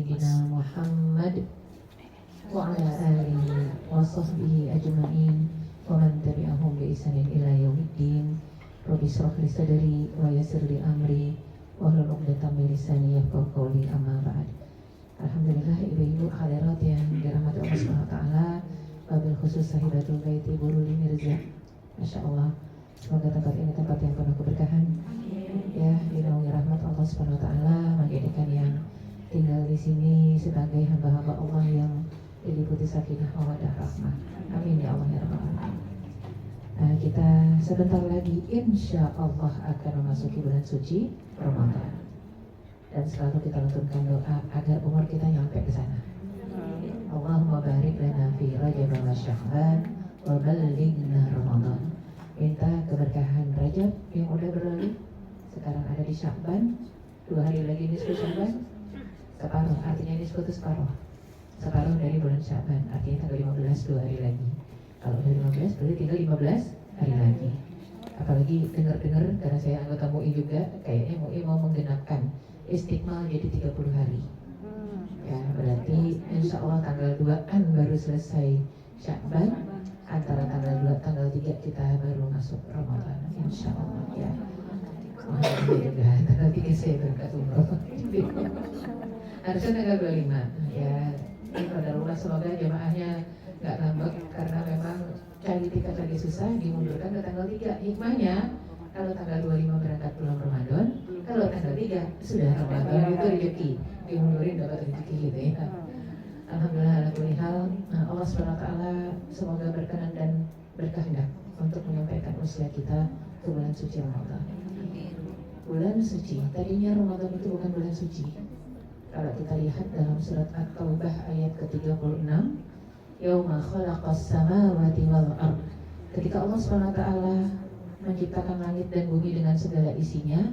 sayyidina Muhammad wa ala alihi wa sahbihi ajma'in wa man tabi'ahum bi ihsanin ila yaumiddin. Rabbi shrah li sadri wa yassir li amri wahlul 'uqdatam min lisani yafqahu qawli, amma ba'd. Alhamdulillah, ibu-ibu hadirat yang dirahmati Allah Subhanahu wa taala, wabil khusus sahibatul bait Ibu Ruli Mirza. Masya Allah, semoga tempat ini tempat yang penuh keberkahan, ya, dinaungi rahmat Allah Subhanahu wa taala, menjadikan yang tinggal di sini sebagai hamba-hamba Allah yang diliputi sakinah mawaddah rahmah. Amin ya Allah ya rabbal alamin. Kita sebentar lagi insya Allah akan memasuki bulan suci Ramadan, dan selalu kita lantunkan doa agar umur kita nyampe ke sana. Allahumma barik lana fi Rajab wa Sya'ban wa ballighna Ramadan. Minta keberkahan Rajab yang udah berlalu, sekarang ada di Sya'ban, 2 hari lagi nisfu Sya'ban, separuh, artinya nisfu itu separuh dari bulan Sya'ban, artinya tanggal 15, 2 hari lagi. Kalau udah 15 berarti tinggal 15 hari lagi. Apalagi dengar-dengar, karena saya anggota MUI juga, kayaknya MUI mau menggenapkan istiqmal jadi 30 hari. Ya, berarti insya Allah tanggal 2-an baru selesai Sya'ban, antara tanggal 2 tanggal 3 kita baru masuk Ramadan, insya Allah ya. Alhamdulillah, tanggal 3 saya berangkat umroh. Harusnya tanggal 25 ya. Ini qadarullah, semoga jamaahnya nggak ngambek, karena memang cari tiket lagi susah, dimundurkan ke tanggal 3. Hikmahnya, kalau tanggal 25 berangkat bulan Ramadan, kalau tanggal 3 sudah Ramadan, itu rezeki, dimundurin dapat rezeki gitu ya. Alhamdulillah ala kulli hal, Allah SWT semoga berkenan dan berkehendak untuk menyampaikan usia kita ke bulan suci Ramadan. Bulan suci, tadinya Ramadan itu bukan bulan suci. Kalau kita lihat dalam surat At-Taubah ayat ke-36, Yauma khalaqas samawati wal ard. Ketika Allah SWT menciptakan langit dan bumi dengan segala isinya,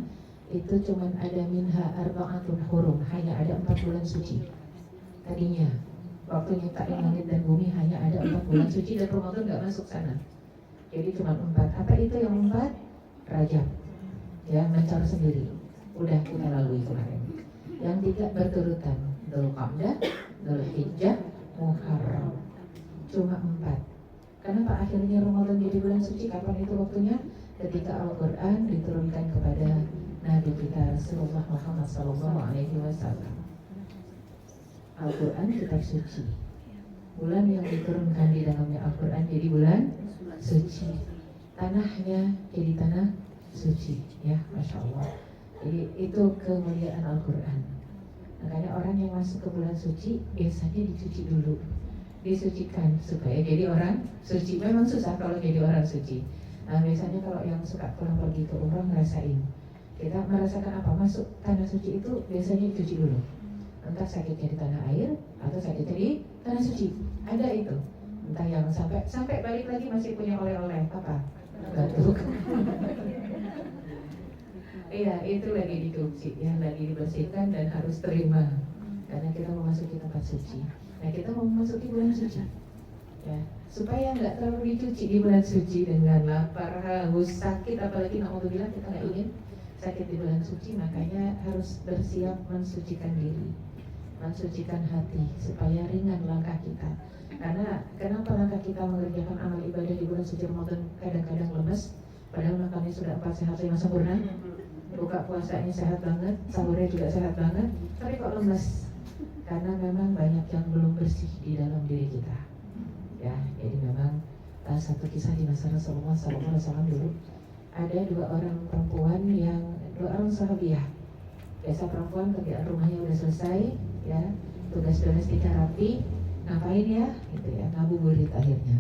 itu cuman ada minha arba'atun hurum, hanya ada 4 bulan suci. Tadinya waktu nyiptain langit dan bumi hanya ada 4 bulan suci, dan Ramadan nggak masuk sana. Jadi cuma 4. Apa itu yang 4? Rajab, ya, mencar sendiri, udah kita lalui kemarin. Yang 3 berturutan, Dzulqa'dah, Dzulhijjah, Muharram. Cuma 4. Kenapa akhirnya Ramadan jadi bulan suci? Kapan itu waktunya? Ketika Al-Quran diturunkan kepada Nabi kita Rasulullah Muhammad SAW. Al-Quran kitab suci, bulan yang diturunkan di dalamnya Al-Quran jadi bulan suci, tanahnya jadi tanah suci, ya, Masya Allah. Jadi itu kemuliaan Al-Quran. Makanya orang yang masuk ke bulan suci biasanya dicuci dulu, disucikan supaya jadi orang suci. Memang susah kalau jadi orang suci. Biasanya kalau yang suka pulang pergi ke umroh ngerasain, kita merasakan apa? Masuk tanah suci itu biasanya dicuci dulu. Entah sakitnya di tanah air atau sakitnya di tanah suci. Ada itu. Entah yang sampai balik lagi masih punya oleh-oleh apa? Batuk. Iya, itu lagi dicuci, ya, lagi dibersihkan dan harus terima, karena kita memasuki tempat suci. Nah, kita mau memasuki bulan suci, ya, supaya nggak terlalu dicuci di bulan suci dengan lapar, haus, sakit, apalagi naudzubillah kita nggak ingin sakit di bulan suci. Makanya harus bersiap mensucikan diri, mensucikan hati supaya ringan langkah kita. Karena kenapa langkah kita mengerjakan amal ibadah di bulan suci Ramadan kadang-kadang lemes, padahal makannya sudah 4 sehat 5 sempurna, buka puasanya sehat banget, sahurnya juga sehat banget, tapi kok lemes? Karena memang banyak yang belum bersih di dalam diri kita, ya. Jadi memang satu kisah di masa Rasulullah SAW dulu, ada 2 orang perempuan yang 2 orang sahabiah. Biasa perempuan kerjaan rumahnya udah selesai, ya, tugas domestika rapi, ngapain ya? Gitu ya, ngabuburit akhirnya.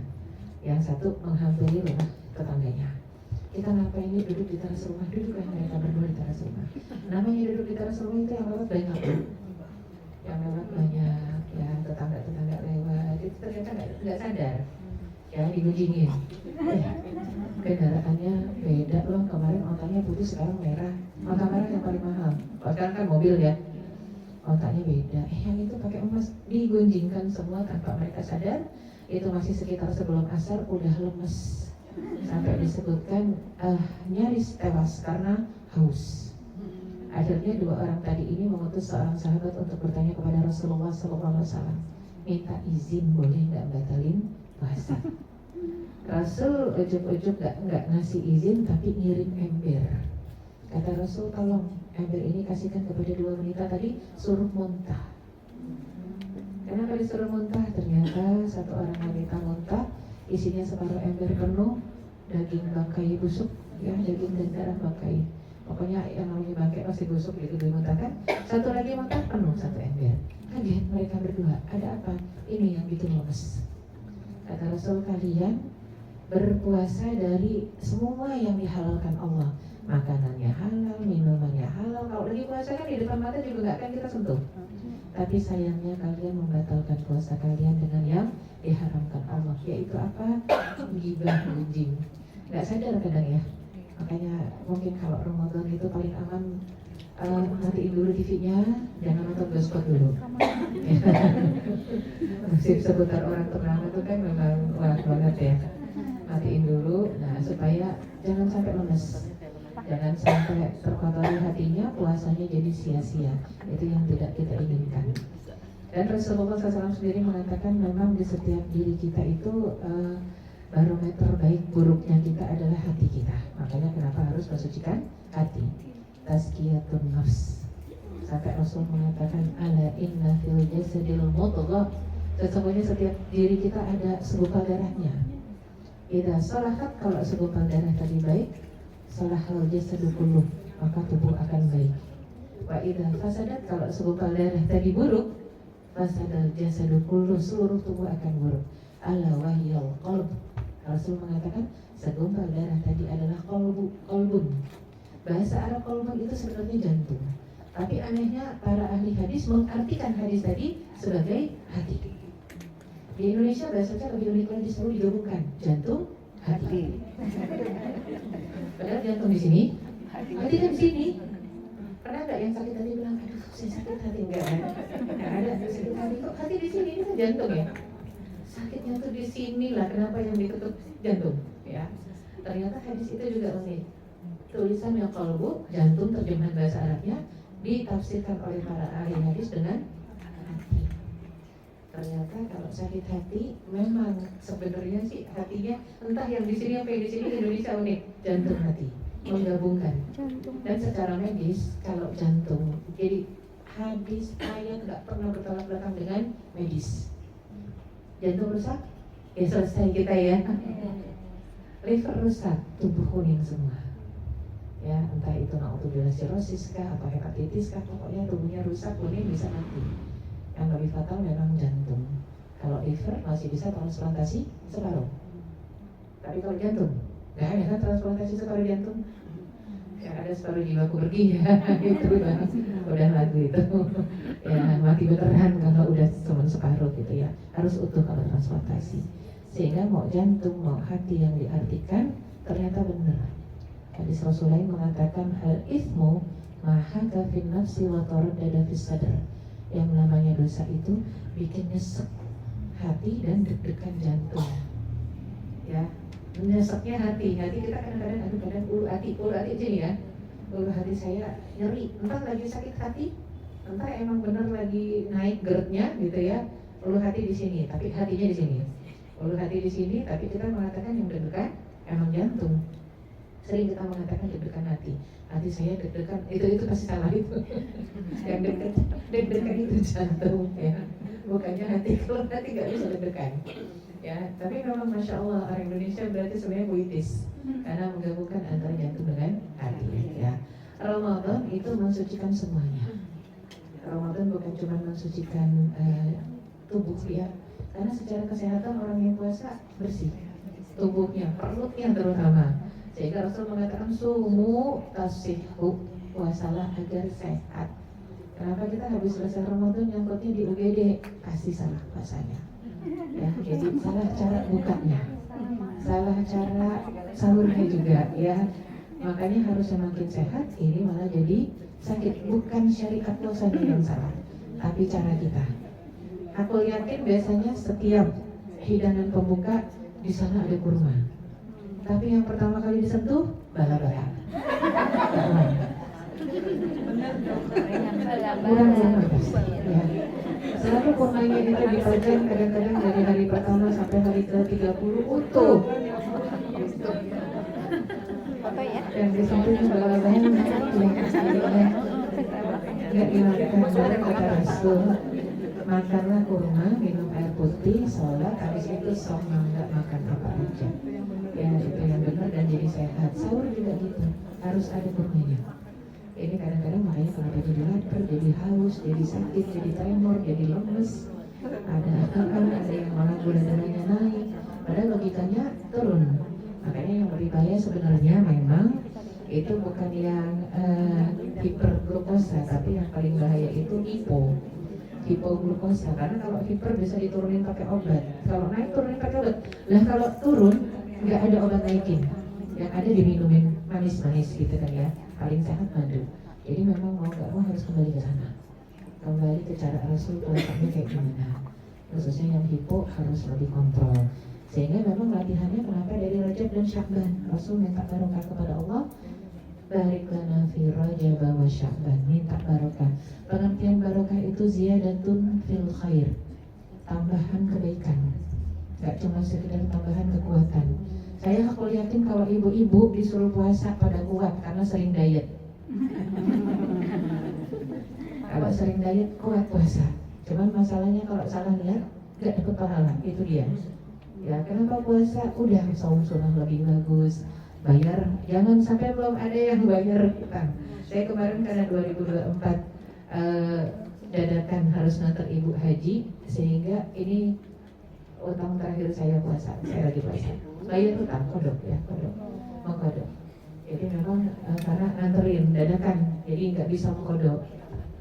Yang satu menghampiri rumah tetangganya. Kita ngapain ini, duduk di teras rumah, duduk kan mereka berdua di teras rumah. Namanya duduk di teras rumah itu yang lewat banyak, yang lewat banyak, ya, tetangga-tetangga lewat, itu ternyata nggak sadar, ya, digunjingin. Kendaraannya beda loh, kemarin otaknya putih sekarang merah, otak merah yang paling mahal. Sekarang kan mobil ya, otaknya beda. Yang itu pakai emas, digunjingkan semua tanpa mereka sadar. Itu masih sekitar sebelum asar, udah lemes. Sampai disebutkan nyaris tewas karena haus. Akhirnya dua orang tadi ini mengutus seorang sahabat untuk bertanya kepada Rasulullah SAW, minta izin boleh nggak batalin puasa. Rasul ujuk-ujuk nggak ngasih izin tapi ngirim ember. Kata Rasul, tolong ember ini kasihkan kepada dua wanita tadi, suruh muntah. Kenapa disuruh muntah? Ternyata satu orang wanita muntah, isinya separuh ember penuh daging bangkai busuk, ya, daging dan darah bangkai. Pokoknya yang namanya bangkai pasti busuk gitu dimuntahkan. Satu lagi muntah penuh satu ember. Kaget mereka berdua, ada apa? Ini yang bikin lemes. Kata Rasul, kalian berpuasa dari semua yang dihalalkan Allah. Makanannya halal, minumannya halal. Kalau lagi puasa kan di depan mata juga gak akan kita sentuh. Tapi sayangnya kalian membatalkan puasa kalian dengan yang diharamkan Allah, yaitu apa? Gibah, gunjing. Gak sadar kadang ya. Makanya mungkin kalau Ramadan itu paling aman, matiin dulu TV-nya, jangan nonton bioskop dulu. Gosip seputar orang ternama itu kan memang kuat banget ya. Matiin dulu, nah supaya jangan sampai lemes, jangan sampai terkotori hatinya, puasanya jadi sia-sia. Itu yang tidak kita inginkan. Dan Rasulullah SAW sendiri mengatakan memang di setiap diri kita itu barometer baik buruknya kita adalah hati kita. Makanya kenapa harus mensucikan hati, tazkiyatun nafs. Sampai Rasul mengatakan, ala inna fil jasadil mudghah, sesungguhnya setiap diri kita ada segumpal darahnya. Idza salahat, kalau segumpal darah tadi baik, salahal jasadu kulluh, maka tubuh akan baik. Wa idza fasadat, kalau segumpal darah tadi buruk, fasadal jasadu kulluh, seluruh tubuh akan buruk. Ala wahyal qalb, Rasul mengatakan segumpal darah tadi adalah qalbun. Bahasa Arab qalbun itu sebenarnya jantung. Tapi anehnya para ahli hadis mengartikan hadis tadi sebagai hati. Di Indonesia bahasanya lebih unik lagi, selalu digabungkan jantung, hati. Padahal jantung di sini, hati kan di sini. Pernah nggak yang sakit hati bilang, aduh saya sakit hati? Enggak kan? Nggak ada sakit hati, kok hati di sini, ini kan jantung ya. Sakitnya tuh di sini lah, kenapa yang ditutup jantung? Ya, ternyata hadis itu juga unik. Tulisan yang qalbu, jantung, terjemahan bahasa Arabnya ditafsirkan oleh para ahli hadis dengan hati. Ternyata kalau sakit hati memang sebenarnya sih hatinya entah yang di sini apa yang di sini, Indonesia unik, jantung hati menggabungkan. Dan secara medis kalau jantung, jadi hadis ayat nggak pernah bertolak belakang dengan medis. Jantung rusak, ya selesai kita ya. Liver rusak, tubuh kuning semua. Ya, entah itu naudzubillah sirosis kah atau hepatitis kah, pokoknya tubuhnya rusak, kuning, bisa mati. Yang lebih fatal memang jantung. Kalau liver masih bisa transplantasi separuh. Tapi kalau jantung, nggak ada kan transplantasi separuh jantung? Yang ada separuh jiwaku pergi ya. Itu udah lagu itu. Ya mati beneran kalau udah cuma separuh gitu ya. Harus utuh kalau transplantasi. Sehingga mau jantung, mau hati yang diartikan ternyata benar. Hadis Rasulullah mengatakan hal ismu mahaka fin nafsi wa taraddada fis sadr. Yang namanya dosa itu bikin nyesek hati dan deg-degan jantung. Ya, nyeseknya hati kita kadang-kadang aduh kadang ulu hati sini ya. Ulu hati saya nyeri, entah lagi sakit hati, entah emang benar lagi naik GERD-nya gitu ya. Ulu hati di sini, tapi hatinya di sini. Ulu hati di sini, tapi kita mengatakan yang deg-degan emang jantung. Sering kita mengatakan deg-degan hati saya deg-degan, itu pasti salah itu. Yang deg-degan itu jantung ya, bukannya hati. Kalau hati nggak bisa deg-degan ya. Tapi memang masya Allah orang Indonesia berarti sebenarnya puitis karena menggabungkan antara jantung dengan hati ya. Ramadan itu mensucikan semuanya. Ramadan bukan cuma mensucikan tubuh ya, karena secara kesehatan orang yang puasa bersih tubuhnya, perutnya terutama. Sehingga Rasul mengatakan sumu tasihhu, puasalah agar sehat. Kenapa kita habis selesai Ramadan nyangkutnya di UGD, pasti salah puasanya. Ya, jadi salah cara bukanya, salah cara sahurnya juga ya. Makanya harus semakin sehat, ini malah jadi sakit. Bukan syariat puasanya yang salah, tapi cara kita. Aku yakin biasanya setiap hidangan pembuka di sana ada kurma. Tapi yang pertama kali disentuh bala-bala. kurang pantas ya. Selalu kurmanya itu dipajang kadang-kadang dari hari pertama sampai hari ke-30 utuh. Yang di samping segala banyak nggak dimakan. Barang kata Rasul, makanlah kurma, minum air putih, sholat, habis itu sama nggak makan apa aja. Ya itu yang benar dan jadi sehat. Sahur juga gitu, harus ada kurmanya. Ini kadang-kadang makanya kenapa jadi lapar, jadi haus, jadi sakit, jadi tremor, jadi lemes. Ada yang malah gula darahnya naik. Padahal logikanya turun. Makanya yang lebih bahaya sebenarnya memang itu bukan yang hiperglukosa, tapi yang paling bahaya itu hipoglukosa. Karena kalau hiper bisa diturunin pakai obat, kalau naik turunin pakai obat. Lah kalau turun nggak ada obat naikin, yang ada diminumin manis-manis gitu kan ya. Paling sehat madu. Jadi memang mau nggak mau harus kembali ke sana, kembali ke cara Rasul puasanya kayak gimana. Khususnya yang hipo harus lebih kontrol. Sehingga memang latihannya kenapa dari Rajab dan Sya'ban Rasul minta barokah kepada Allah. Barik lana fi Rajab wa Sya'ban, minta barokah. Pengertian barokah itu ziyadatun fil khair, tambahan kebaikan, gak cuma sekedar tambahan kekuatan. Aku yakin kalau ibu-ibu disuruh puasa pada kuat karena sering diet. Kalau sering diet kuat puasa. Cuman masalahnya kalau salah niat gak dapat pahala, itu dia. Ya kenapa puasa? Udah saum sunnah lebih bagus. Bayar, jangan sampai belum ada yang bayar utang. Saya kemarin karena 2024 dadakan harus nganter ibu haji, sehingga ini utang terakhir saya puasa. Saya lagi puasa. Bayar utang, kodok ya, mengkodok. Jadi memang karena nganterin dadakan, jadi nggak bisa mengkodok.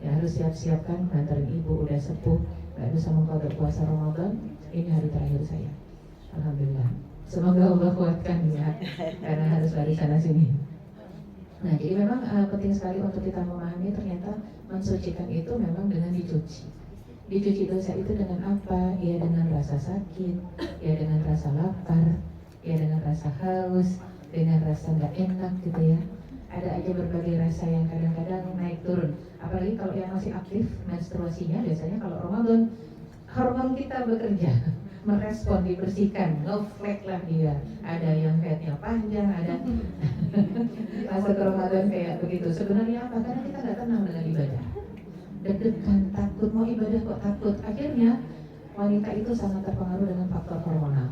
Ya harus siap-siapkan nganterin ibu udah sepuh, nggak bisa mengkodok puasa Ramadan. Ini hari terakhir saya. Alhamdulillah. Semoga Allah kuatkan ya, karena harus lari sana sini. Nah, jadi memang penting sekali untuk kita memahami ternyata mensucikan itu memang dengan dicuci. Dicuci dosa itu dengan apa? Ya dengan rasa sakit, ya dengan rasa lapar, ya dengan rasa haus, dengan rasa nggak enak gitu ya. Ada aja berbagai rasa yang kadang-kadang naik turun. Apalagi kalau yang masih aktif menstruasinya, biasanya kalau Ramadan hormon kita bekerja, merespon, dibersihkan, ngeflek lah dia. Ada yang headnya panjang, ada masuk Ramadan kayak begitu. Sebenarnya apa? Karena kita nggak tenang dengan ibadah. Deg-degan, takut, mau ibadah kok takut. Akhirnya wanita itu sangat terpengaruh dengan faktor hormonal.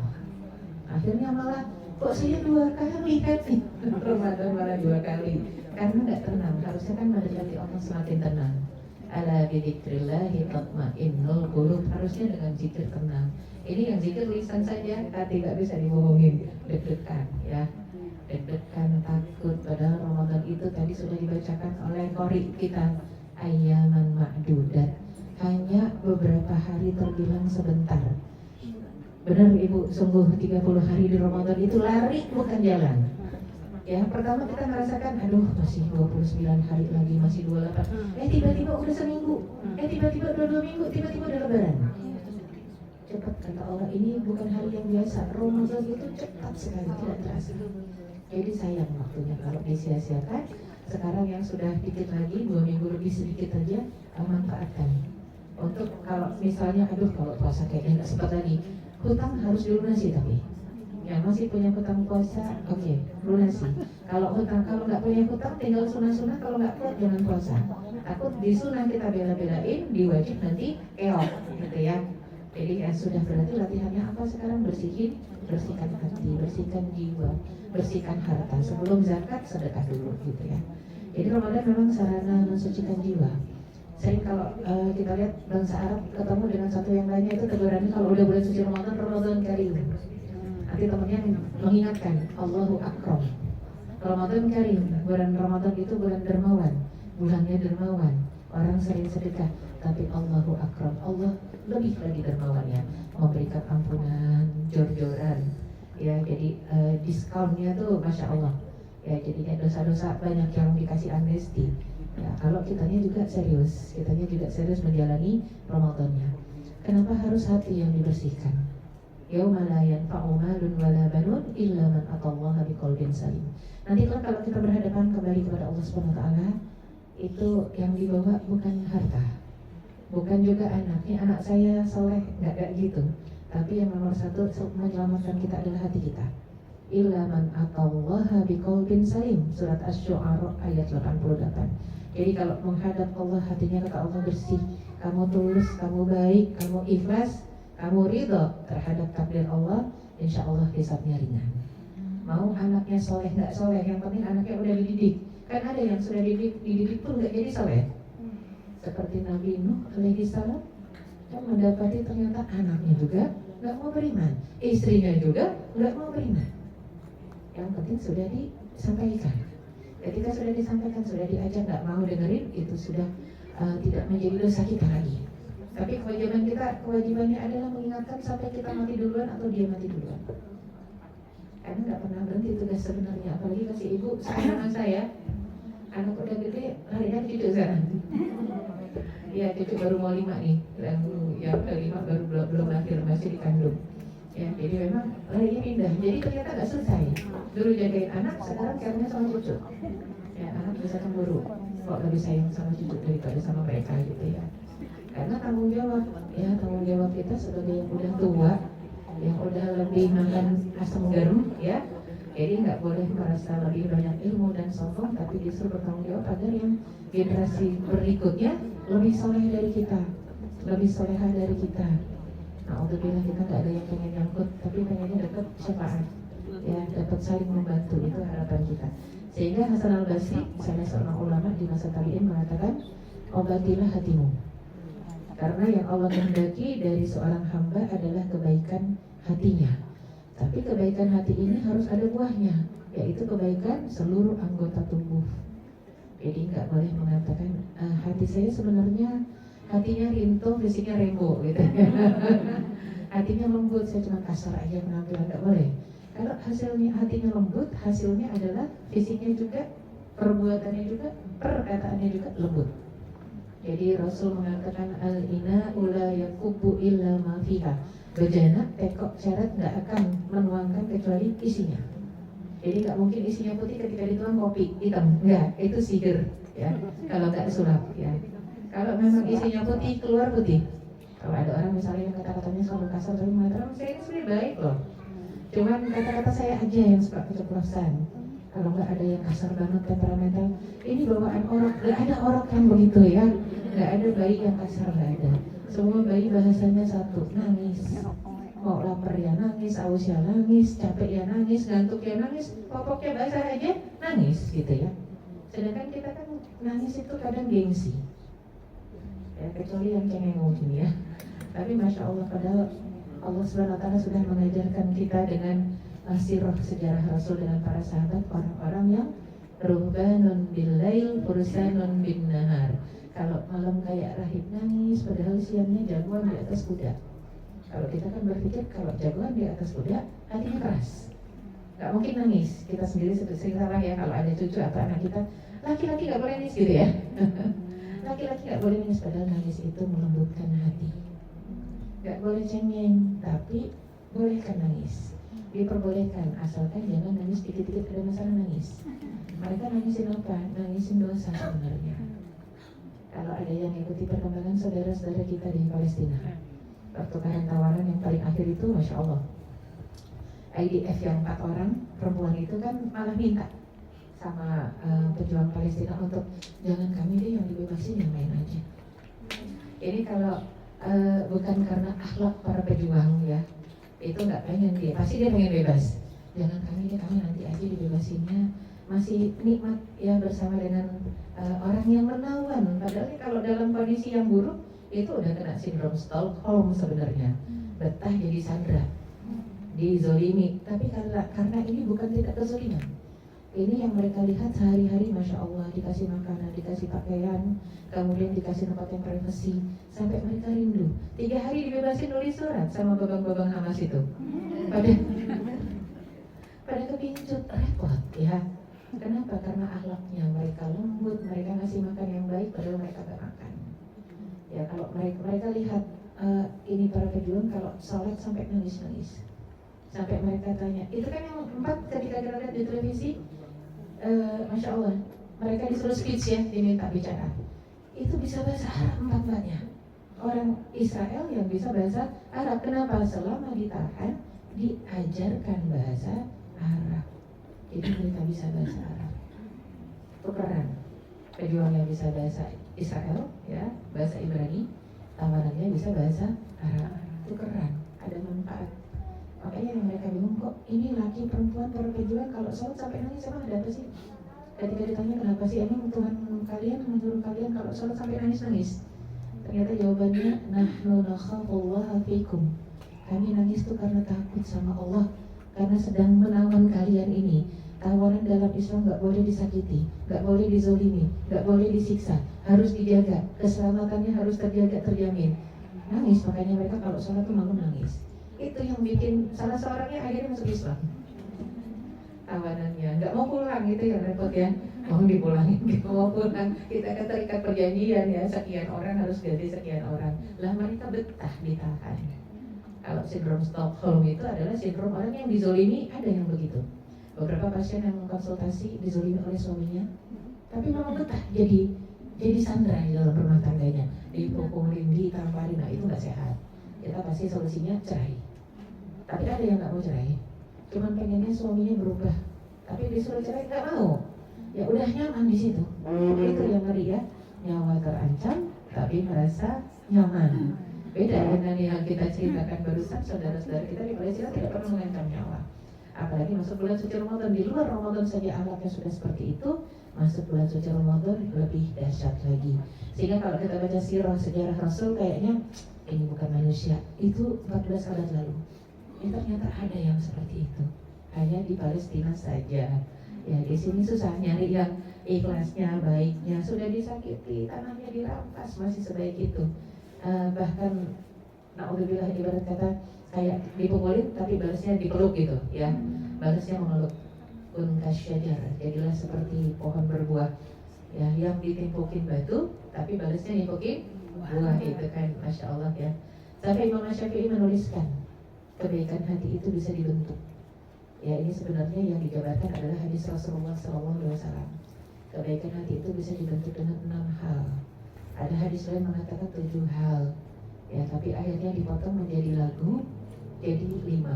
Akhirnya malah kok saya 2 kali happy Ramadan malah 2 kali karena nggak tenang. Harusnya kan mendekati Allah semakin tenang. Ala bidzikrillahi tatma'innul qulub, harusnya dengan zikir tenang. Ini yang zikir lisan saja, hati nggak bisa dibohongin. Deg-degan ya, deg-degan, takut. Padahal Ramadan itu tadi sudah dibacakan oleh qori kita, ayyaman ma'dudat, hanya beberapa hari terbilang sebentar. Benar Ibu, sungguh 30 hari di Ramadan itu lari bukan jalan. Ya, pertama kita merasakan, aduh masih 29 hari lagi, masih 28. Tiba-tiba udah seminggu. Tiba-tiba udah 2 minggu, tiba-tiba udah lebaran. Cepat kata Allah, ini bukan hari yang biasa. Ramadan itu cepat sekali, tidak terasa. Jadi sayang waktunya kalau disia-siakan. Sekarang yang sudah dikit lagi, 2 minggu lebih sedikit aja, manfaatkan. Untuk kalau misalnya, aduh kalau puasa kayaknya nggak sempat lagi, hutang harus dilunasi. Tapi yang masih punya hutang puasa, oke, lunasi. Kalau nggak punya hutang, tinggal sunah-sunah. Kalau nggak kuat jangan puasa. Takut di sunah kita bela-belain, di wajib nanti keok, gitu ya. Jadi sudah berarti latihannya apa sekarang? Bersihkan hati, bersihkan jiwa, bersihkan harta. Sebelum zakat, sedekah dulu, gitu ya. Jadi Ramadan memang sarana mensucikan jiwa. Sering kalau kita lihat bangsa Arab ketemu dengan satu yang lainnya itu tegurannya kalau udah bulan suci Ramadan, Ramadan Karim. Nanti temannya mengingatkan, Allahu Akram. Ramadan Karim, bulan Ramadan itu bulan dermawan, bulannya dermawan. Orang sering sedekah, tapi Allahu Akram, Allah lebih lagi dermawannya, memberikan ampunan, jor-joran. Ya, jadi diskonnya tuh Masya Allah. Ya, jadinya dosa-dosa banyak yang dikasih amnesti. Ya, kalau kitanya juga serius menjalani Ramadannya. Kenapa harus hati yang dibersihkan? Yauma la yanfa'u malun wala banun illa man atallaha biqalbin salim. Nanti kalau kita berhadapan kembali kepada Allah Subhanahu wa taala, itu yang dibawa bukan harta, bukan juga anaknya, anak saya soleh, nggak gitu. Tapi yang nomor satu menyelamatkan kita adalah hati kita. Illa man atallaha biqalbin salim, surat Asy-Syu'ara ayat 88. Jadi kalau menghadap Allah, hatinya kata Allah bersih, kamu tulus, kamu baik, kamu ikhlas, kamu ridho terhadap takdir Allah, insya Allah hisabnya ringan. Mau anaknya soleh nggak soleh, yang penting anaknya udah dididik. Kan ada yang sudah dididik pun nggak jadi soleh. Seperti Nabi Nuh alaihi salam, kan mendapati ternyata anaknya juga nggak mau beriman, istrinya juga nggak mau beriman. Yang penting sudah disampaikan. Ketika sudah disampaikan, sudah diajak, nggak mau dengerin, itu sudah tidak menjadi dosa kita lagi. Tapi kewajibannya adalah mengingatkan sampai kita mati duluan atau dia mati duluan. Karena nggak pernah berhenti tugas sebenarnya. Apalagi kasih ibu sama saya, anak udah gede, harinya cucu sekarang. Ya, cucu baru mau 5 nih, yang ke-5 baru belum lahir, masih dikandung. Ya, jadi memang larinya pindah. Jadi ternyata nggak selesai. Dulu jagain anak, sekarang caranya sama cucu. Ya, anak bisa cemburu. Kok lebih sayang sama cucu daripada sama mereka gitu ya. Karena tanggung jawab kita sebagai yang udah tua, yang udah lebih makan asam garam, ya. Jadi nggak boleh merasa lebih banyak ilmu dan sombong, tapi justru bertanggung jawab agar yang generasi berikutnya lebih soleh dari kita, lebih solehah dari kita. Alhamdulillah kita nggak ada yang pengen nyangkut, tapi pengennya dapat syafaat, ya, dapat saling membantu, itu harapan kita. Sehingga Hasan al-Basri, salah seorang ulama di masa tabi'in, mengatakan, obatilah hatimu, karena yang Allah kehendaki dari seorang hamba adalah kebaikan hatinya. Tapi kebaikan hati ini harus ada buahnya, yaitu kebaikan seluruh anggota tubuh. Jadi nggak boleh mengatakan hati saya sebenarnya hatinya rinto, fisiknya rembo gitu. Hatinya lembut, saya cuma kasar aja penampilan, nggak boleh. Kalau hasilnya hatinya lembut, hasilnya adalah fisiknya juga, perbuatannya juga, perkataannya juga lembut. Jadi Rasul mengatakan al-ina ula yakubu illa ma fiha. Bejana, tekok, ceret nggak akan menuangkan kecuali isinya. Jadi nggak mungkin isinya putih ketika dituang kopi hitam, nggak, itu sihir ya. Kalau nggak sulap ya. Kalau memang isinya putih, keluar putih. Kalau ada orang misalnya yang kata-katanya selalu kasar, tapi mengatakan saya ini sebenarnya baik loh, cuman kata-kata saya aja yang suka keceplosan. Kalau nggak ada yang kasar banget, temperamental, ini bawaan orok. Nggak ada orok yang begitu ya. Nggak ada bayi yang kasar, nggak ada. Semua bayi bahasanya satu, nangis. Mau lapar ya nangis, aus ya nangis, capek ya nangis, ngantuk ya nangis, pokoknya bahasa aja nangis gitu ya. Sedangkan kita kan nangis itu kadang gengsi ya, kecuali yang cengeng gini ya. Tapi Masya Allah, padahal Allah SWT sudah mengajarkan kita dengan sirah sejarah Rasul dengan para sahabat, orang-orang yang ruhbanun bil-lail fursanun bin nahar. Kalau malam kayak rahib nangis, padahal siangnya jagoan di atas kuda. Kalau kita kan berpikir kalau jagoan di atas kuda, hatinya keras, gak mungkin nangis. Kita sendiri sering salah ya, kalau ada cucu atau anak kita, laki-laki gak boleh nangis gitu ya. Laki-laki gak boleh nangis, padahal nangis itu melembutkan hati. Gak boleh cengeng, tapi bolehkan nangis, diperbolehkan, asalkan jangan nangis dikit-dikit ada masalah nangis. Mereka nangisin apa? Nangisin dosa sebenarnya. Kalau ada yang ikuti perkembangan saudara-saudara kita di Palestina, pertukaran tawaran yang paling akhir itu Masya Allah, IDF yang 4 orang perempuan itu kan malah minta sama pejuang Palestina untuk jangan kami deh yang dibebasin, yang lain aja. Ini kalau bukan karena akhlak para pejuang ya, itu nggak pengen dia, pasti dia pengen bebas. Jangan kami deh, kami nanti aja dibebasinnya, masih nikmat ya bersama dengan orang yang menawan. Padahal kalau dalam kondisi yang buruk itu udah kena sindrom Stockholm sebenarnya, betah jadi sandera, dizolimi. Tapi karena ini bukan tidak kezoliman, ini yang mereka lihat sehari-hari, Masya Allah, dikasih makanan, dikasih pakaian, kemudian dikasih tempat yang privasi, sampai mereka rindu. 3 hari dibebasin nulis surat sama babang-babang Hamas itu, pada kepincut, repot ya. Kenapa? Karena akhlaknya mereka lembut, mereka ngasih makan yang baik padahal mereka gak makan. Ya kalau mereka lihat ini para pejuang kalau salat sampai nangis-nangis, sampai mereka tanya, itu kan yang 4 ketika kita lihat di televisi, Masya Allah, mereka disuruh speech ya, diminta bicara. Itu bisa bahasa Arab empat-empatnya. Orang Israel yang bisa bahasa Arab. Kenapa? Selama ditahan diajarkan bahasa Arab. Jadi mereka bisa bahasa Arab. Tukeran. Pejuang yang bisa bahasa Israel, ya, bahasa Ibrani, tawarannya bisa bahasa Arab. Tukeran. Ada manfaat. Makanya yang mereka bingung, kok ini laki perempuan para pejuang kalau sholat sampai nangis, emang ada apa sih? Ketika ditanya kenapa sih emang Tuhan kalian menyuruh kalian kalau sholat sampai nangis-nangis, ternyata jawabannya nahnu nakhafullaha fikum. Kami nangis itu karena takut sama Allah, karena sedang menawan kalian ini. Tawanan dalam Islam gak boleh disakiti, gak boleh dizolimi, gak boleh disiksa, harus dijaga, keselamatannya harus terjaga, terjamin. Nangis, makanya mereka kalau sholat tuh malu nangis. Itu yang bikin salah seorangnya akhirnya masuk Islam. Tawanannya nggak mau pulang, itu yang repot ya. Mau dipulangin, nggak mau pulang. Kita kan terikat perjanjian ya, sekian orang harus ganti sekian orang. Lah mereka betah ditahan. Kalau sindrom Stockholm itu adalah sindrom orang yang dizolimi, ada yang begitu. Beberapa pasien yang konsultasi dizolimi oleh suaminya, tapi mau betah jadi sandra di dalam rumah tangganya, dipukulin, ditamparin. Nah itu nggak sehat. Kita pasti solusinya cerai. Tapi ada yang nggak mau cerai, cuman pengennya suaminya berubah, tapi disuruh cerai nggak mau. Ya udah nyaman di situ. Itu yang ngeri ya, nyawa terancam tapi merasa nyaman. Beda dengan yang kita ceritakan barusan, saudara-saudara kita di Malaysia tidak pernah mengancam nyawa. Apalagi masuk bulan suci Ramadan, di luar Ramadan saja alatnya sudah seperti itu, masuk bulan suci Ramadan lebih dahsyat lagi. Sehingga kalau kita baca sirah sejarah Rasul, kayaknya ini bukan manusia. Itu 14 abad lalu. Ternyata ada yang seperti itu. Hanya di Palestina saja. Ya di sini susah nyari yang ikhlasnya, baiknya. Sudah disakiti, tanahnya dirampas, masih sebaik itu. Bahkan na'udzubillah, ibarat kata kayak dipukulin tapi balasnya dipeluk gitu ya. Balasnya memeluk. Unkasyajar, jadilah seperti pohon berbuah ya, yang ditimpukin batu tapi balasnya nimpukin buah. Itu kan Masya Allah ya. Sampai Imam Syafi'i menuliskan kebaikan hati itu bisa dibentuk. Ya ini sebenarnya yang dijabarkan adalah hadis Rasulullah SAW. Kebaikan hati itu bisa dibentuk dengan 6 hal. Ada hadis lain mengatakan 7 hal. Ya tapi akhirnya dipotong menjadi lagu, jadi 5.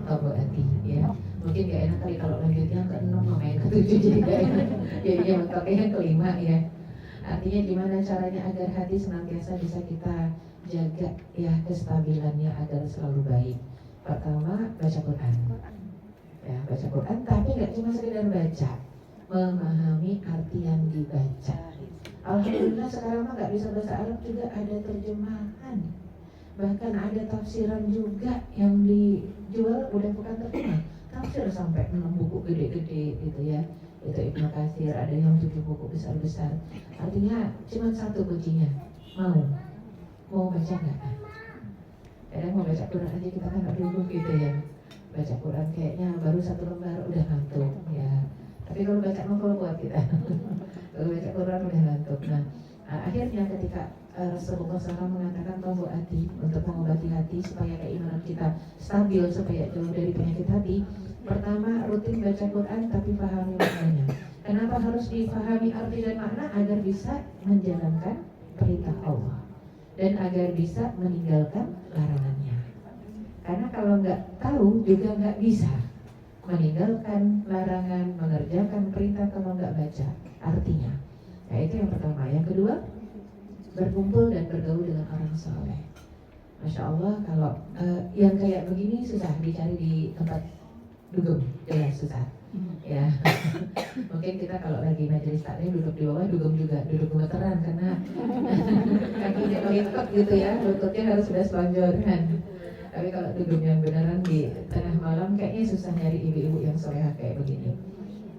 Hati ya. Mungkin gak enak kali kalau lanjutnya ke-6 main ke-7 jadi gak enak. Jadi yang yang ke-5 ya. Artinya gimana caranya agar hati senantiasa bisa kita jaga ya kestabilannya agar selalu baik. Pertama, baca Quran. Ya, baca Quran tapi gak cuma sekedar baca, memahami arti yang dibaca. Alhamdulillah sekarang mah gak bisa bahasa Arab juga ada terjemahan. Bahkan ada tafsiran juga yang dijual, udah bukan terjemah, tafsir sampai 6 buku gede-gede gitu ya. Itu Ibnu Katsir, ada yang 7 buku besar-besar. Artinya cuma satu kuncinya, mau baca nggak? Kadang mau baca Quran aja kita kan nggak dulu gitu ya. Baca Quran kayaknya baru 1 lembar udah ngantuk ya. Tapi kalau baca novel kuat kita. Kalau baca Quran udah ngantuk. Nah, akhirnya ketika Rasulullah SAW mengatakan tombol hati untuk mengobati hati supaya keimanan kita stabil, supaya jauh dari penyakit hati. Pertama, rutin baca Quran tapi pahami maknanya. Kenapa harus dipahami arti dan makna? Agar bisa menjalankan perintah Allah dan agar bisa meninggalkan larangannya. Karena kalau nggak tahu juga nggak bisa meninggalkan larangan, mengerjakan perintah kalau nggak baca artinya. Nah itu yang pertama. Yang kedua, berkumpul dan bergaul dengan orang soleh. Masya Allah, kalau yang kayak begini susah dicari di tempat dugem, jelas susah. Ya, mungkin kita kalau lagi majelis taklim duduk di bawah dugem juga, duduk gemeteran karena kakinya kelipat gitu ya, lututnya harus sudah selonjor kan. Tapi kalau dugem yang beneran di tengah malam kayaknya susah nyari ibu-ibu yang solehah kayak begini.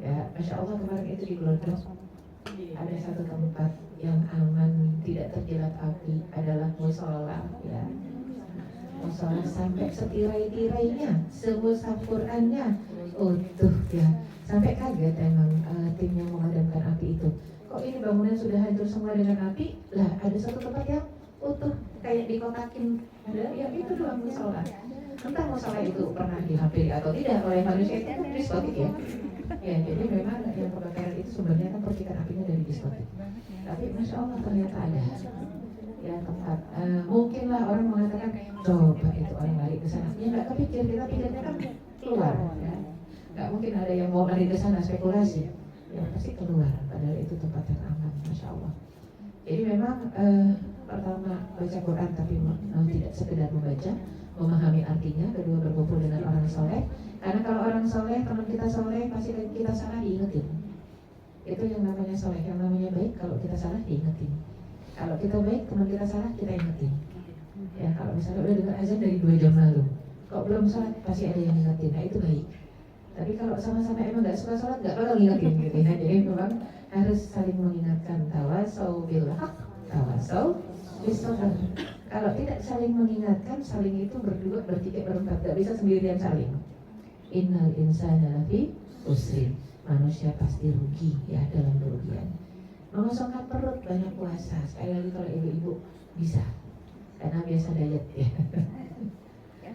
Ya, Masya Allah kemarin itu di Glodok ada satu tempat yang aman, tidak terjerat api adalah musola ya. Musola sampai setirai-tirainya, semushaf Qurannya utuh ya. Sampai kaget emang tim yang memadamkan api itu. Kok ini bangunan sudah hancur semua dengan api? Lah ada satu tempat yang utuh kayak dikotakin, ada ya itu doang musola. Entah musola itu pernah dihampiri atau tidak oleh manusia, itu diskotik ya. Ya, jadi memang yang kebakaran itu sumbernya kan percikan apinya dari diskotik. Tapi Masya Allah ternyata ada ya tempat. Mungkinlah orang mengatakan coba itu orang lari ke sana. Ya nggak kepikir, kita pikirnya kan keluar. Ya. Nggak mungkin ada yang mau lari ke sana spekulasi. Ya pasti keluar. Padahal itu tempat yang aman, Masya Allah. Jadi memang pertama baca Quran tapi tidak sekedar membaca, memahami artinya. Kedua berkumpul dengan orang soleh. Karena kalau orang soleh, teman kita soleh, pasti kita salah diingetin. Itu yang namanya soleh. Yang namanya baik, kalau kita salah diingetin. Kalau kita baik, teman kita salah, kita ingetin. Ya kalau misalnya udah dengar azan dari 2 jam lalu, kok belum sholat, pasti ada yang ingetin. Nah itu baik. Tapi kalau sama-sama emang gak suka sholat, gak bakal ngingetin gitu ya. Jadi memang harus saling mengingatkan. Tawasau bil haq, tawasau bis sabr. Kalau tidak saling mengingatkan, saling itu berdua, bertiga, berempat, gak bisa sendirian saling. Innal insana lafi usrin. Manusia pasti rugi ya dalam kerugian. Mengosongkan perut, banyak puasa. Sekali lagi kalau ibu-ibu bisa, karena biasa diet ya.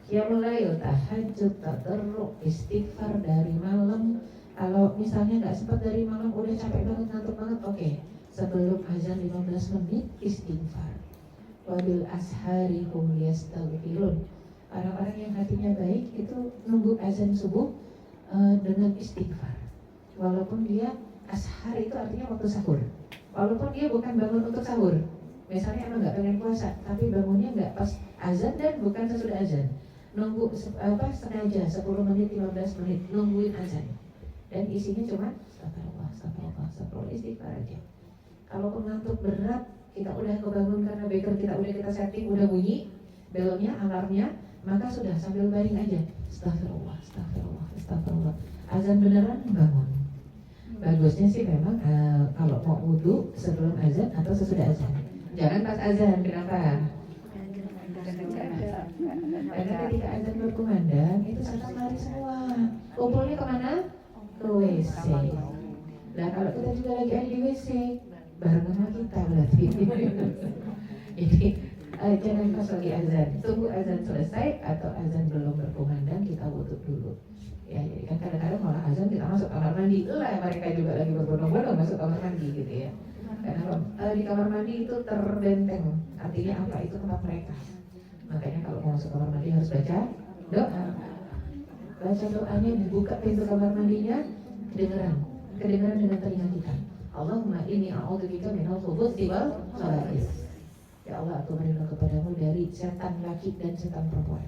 Ya mulai tahajud, tadarruk, istighfar dari malam. Kalau misalnya nggak sempat dari malam, udah capek banget, ngantuk banget, oke. Sebelum azan 15 menit istighfar. Wabil ashari hum yastaghfirun. Orang-orang yang hatinya baik itu nunggu azan subuh dengan istighfar. Walaupun dia ashar itu artinya waktu sahur. Walaupun dia bukan bangun untuk sahur. Misalnya emang nggak pengen puasa, tapi bangunnya nggak pas azan dan bukan sesudah azan. Nunggu sengaja 10 menit, 15 menit nungguin azan. Dan isinya cuma astagfirullah, istighfar aja. Kalau ngantuk berat, kita udah kebangun karena beker kita udah kita setting, udah bunyi belnya, alarmnya, maka sudah sambil baring aja. Astagfirullah. Azan beneran bangun. Bagusnya sih memang kalau mau wudu sebelum azan atau sesudah azan. Jangan pas azan, kenapa? Karena ketika azan berkumandang itu setan lari semua. Kumpulnya kemana? Ke WC. Nah kalau kita juga lagi ada di WC, bareng sama kita berarti. Jadi jangan pas lagi azan, tunggu azan selesai atau azan belum berkumandang kita wudu dulu. Ya, jadi kan kadang-kadang malah azan kita masuk kamar mandi, mereka juga lagi berbondong-bondong masuk kamar mandi gitu ya. Karena di kamar mandi itu terbenteng, artinya apa? Itu tempat mereka. Makanya kalau mau masuk kamar mandi harus baca doa. Baca doanya, dibuka pintu kamar mandinya, kedengaran dengan telinga kita. Allahumma inni a'udzubika minal khubuthi wal khaba'is. Ya Allah, aku berlindung kepadamu dari setan laki dan setan perempuan.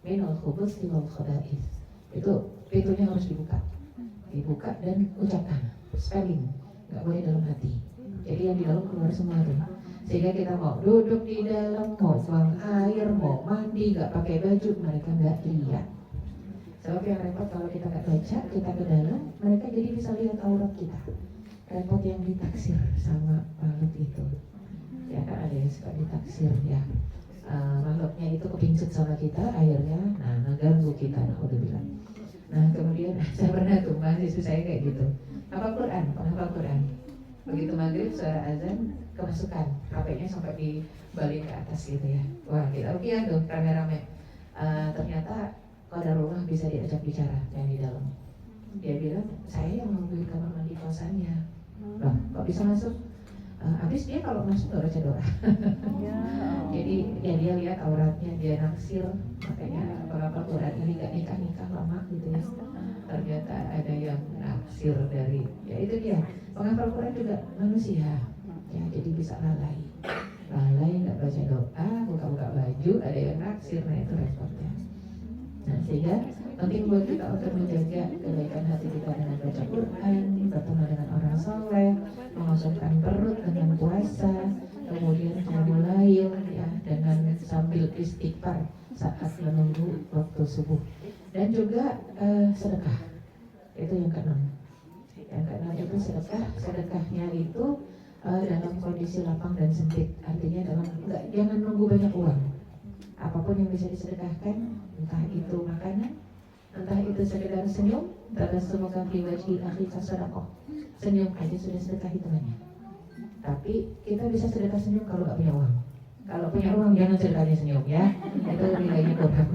Minal khubuthi wal khaba'is. Itu pintunya harus dibuka dan ucapkan spelling, nggak boleh dalam hati. Jadi yang di dalam keluar semua tuh. Sehingga kita mau duduk di dalam, mau buang air, mau mandi, nggak pakai baju, mereka nggak lihat. Sebab yang repot kalau kita nggak baca, kita ke dalam, mereka jadi bisa lihat aurat kita. Repot yang ditaksir sama makhluk itu. Ya kan ada yang suka ditaksir ya. Makhluknya itu kepincut sama kita, akhirnya ngeganggu kita, naudzubillah. Nah kemudian saya pernah tuh mahasiswa saya kayak gitu, hafal Quran, penghafal Quran. Begitu maghrib suara azan kemasukan, HP-nya sampai dibalik ke atas gitu ya. Wah kita rupiah tuh rame-rame. Ternyata qadarullah bisa diajak bicara yang di dalam. Dia bilang saya yang nungguin kamar mandi kosannya. Loh kok bisa masuk? Habis dia kalau masuk gak baca doa. Jadi ya dia lihat auratnya, dia naksir. Makanya penghafal Quran ini gak nikah lama gitu ya. Ternyata ada yang naksir dari, ya itu dia. Penghafal Quran juga manusia. Ya jadi bisa lalai, gak baca doa, buka-buka baju, ada yang naksir, nah itu repotnya. Nah sehingga penting buat kita untuk menjaga kebaikan hati kita dengan baca Quran, bertemu dengan orang soleh, mengosongkan perut dengan puasa, kemudian mulai ya dengan sambil istighfar saat menunggu waktu subuh, dan juga sedekah. Itu yang keenam. Yang keenam itu sedekahnya itu dalam kondisi lapang dan sempit, artinya jangan nunggu banyak uang. Apapun yang bisa disedekahkan, entah itu makanan, entah itu sekedar senyum, semoga biwajhi akhika sedekah. Senyum aja sudah sedekah hitungannya. Tapi kita bisa sedekah senyum kalau nggak punya uang. Kalau punya uang jangan sedekahnya senyum ya, itu nilainya kurang.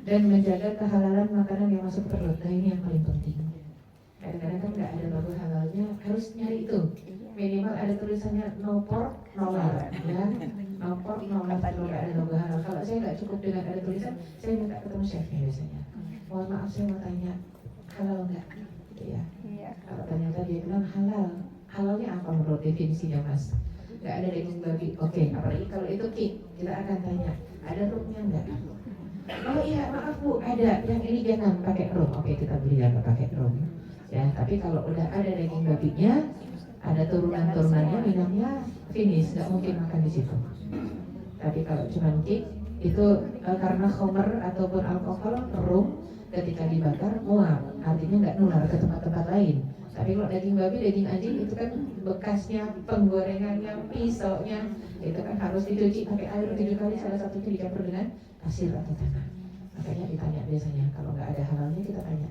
Dan menjaga kehalalan makanan yang masuk perut, nah ini yang paling penting. kadang-kadang kan nggak ada logo halalnya, harus nyari itu. Minimal ada tulisannya no pork, no lard, ya. No pork, no lard, kalau nggak ada logo halal. Kalau saya nggak cukup dengan ada tulisan, saya minta ketemu chefnya biasanya. Mohon maaf saya mau tanya, halal nggak? Gitu ya. Kalau ternyata dia bilang halal, halalnya apa menurut definisinya Mas? Nggak ada daging babi, oke. Apalagi kalau itu kita akan tanya, ada rumnya nggak? Oh iya, maaf Bu, ada. Yang ini jangan pakai rum. Oke, kita beli yang nggak pakai rum. Ya, tapi kalau udah ada daging babinya, ada turunan-turunannya, minumnya finish, nggak mungkin makan di situ. Tapi kalau cuma cake itu karena khamr ataupun alkohol, rum ketika dibakar muap, artinya nggak nular ke tempat-tempat lain. Tapi kalau daging babi, daging anjing itu kan bekasnya, penggorengannya, pisaunya, itu kan harus dicuci pakai air 7 kali, salah satunya dicampur dengan pasir atau tanah. Makanya ditanya biasanya, kalau nggak ada halalnya kita tanya,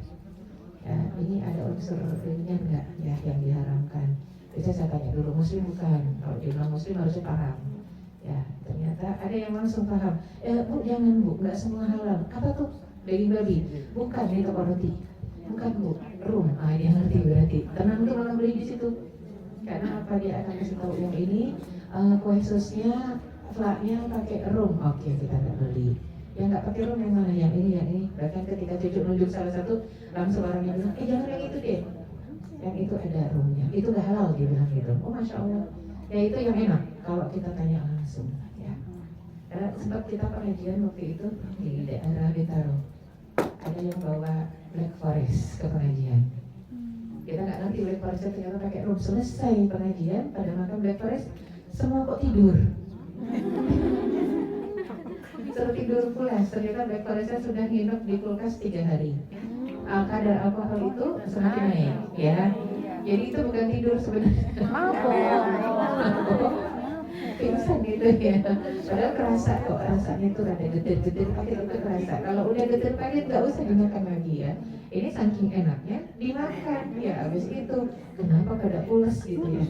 ya, ini ada unsur ininya nggak ya yang diharamkan. Biasanya saya tanya dulu, muslim bukan? Kalau dia bilang muslim harusnya paham. Ya, ternyata ada yang langsung paham. Bu jangan Bu, nggak semua halal. Apa tuh? Daging babi? Bukan, ini toko roti. Bukan Bu, rum. Dia ngerti berarti. Tenang tuh malah beli di situ. Karena apa, dia akan kasih tahu yang ini kue susnya, flaknya pakai rum. Oke, kita nggak beli. Yang nggak pakai rum yang mana? Yang ini, yang ini. Bahkan ketika cucu nunjuk salah satu, langsung orangnya bilang, jangan yang itu deh. Yang itu ada rumnya. Itu nggak halal, dia bilang gitu. Oh Masya Allah. Ya itu yang enak kalau kita tanya langsung. Ya. Sebab kita pengajian waktu itu di daerah Bintaro. Ada yang bawa Black Forest ke pengajian. Kita nggak ngerti Black Forest ternyata pakai rum. Selesai pengajian, pada makan Black Forest, semua kok tidur. Suruh tidur pulas. Ternyata Black Forestnya sudah nginep di kulkas 3 hari. Kadar alkohol itu semakin naik, ya. Jadi itu bukan tidur sebenarnya. Pingsan gitu ya. Padahal kerasa kok, rasanya itu rada gedir-gedir, tapi itu kerasa. Kalau udah gedir pahit nggak usah dimakan lagi ya. Ini saking enaknya dimakan ya. Abis itu kenapa pada pules gitu ya.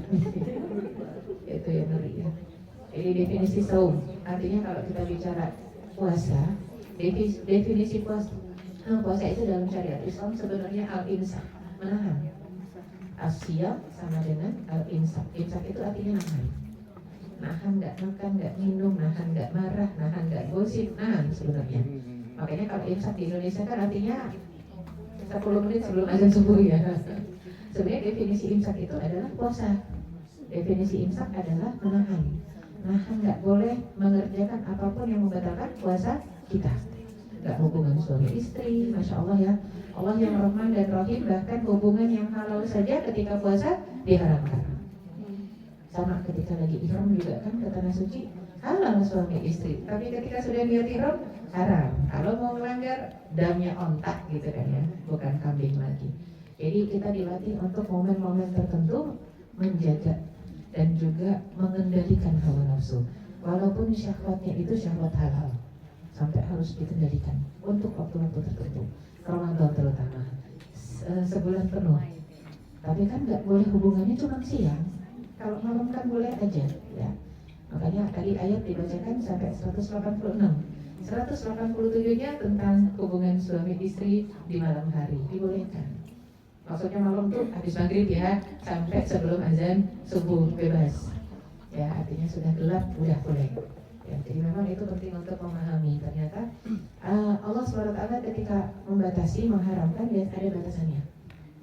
Itu yang ngeri ya. Jadi definisi saum, artinya kalau kita bicara puasa, definisi puasa itu dalam syariat Islam sebenarnya al-imsak, menahan. Asyam sama dengan al-imsak. Imsak itu artinya nahan. Nahan nggak makan, nggak minum, nahan nggak marah, nahan nggak gosip, nahan sebenarnya. Makanya kalau imsak di Indonesia kan artinya 10 menit sebelum azan subuh ya. Sebenarnya definisi imsak itu adalah puasa. Definisi imsak adalah menahan. Nahan nggak boleh mengerjakan apapun yang membatalkan puasa kita. Nggak hubungan suami istri, Masya Allah ya. Allah yang Rahman dan Rahim, bahkan hubungan yang halal saja ketika puasa diharamkan. Sama ketika lagi ihram juga kan ke tanah suci halal suami istri, tapi ketika sudah niat ihram haram. Kalau mau melanggar damnya ontak gitu kan ya, bukan kambing lagi. Jadi kita dilatih untuk momen-momen tertentu menjaga dan juga mengendalikan hawa nafsu. Walaupun syahwatnya itu syahwat halal, sampai harus dikendalikan untuk waktu-waktu tertentu. Ramadan terutama sebulan penuh. Tapi kan nggak boleh hubungannya cuma siang. Kalau malam kan boleh aja ya. Makanya tadi ayat dibacakan sampai 186. 187-nya tentang hubungan suami istri di malam hari, dibolehkan. Maksudnya malam tuh habis maghrib ya, sampai sebelum azan subuh bebas. Ya, artinya sudah gelap, udah boleh. Ya, jadi memang itu penting untuk memahami. Ternyata Allah SWT ketika membatasi, mengharamkan, ya ada batasannya.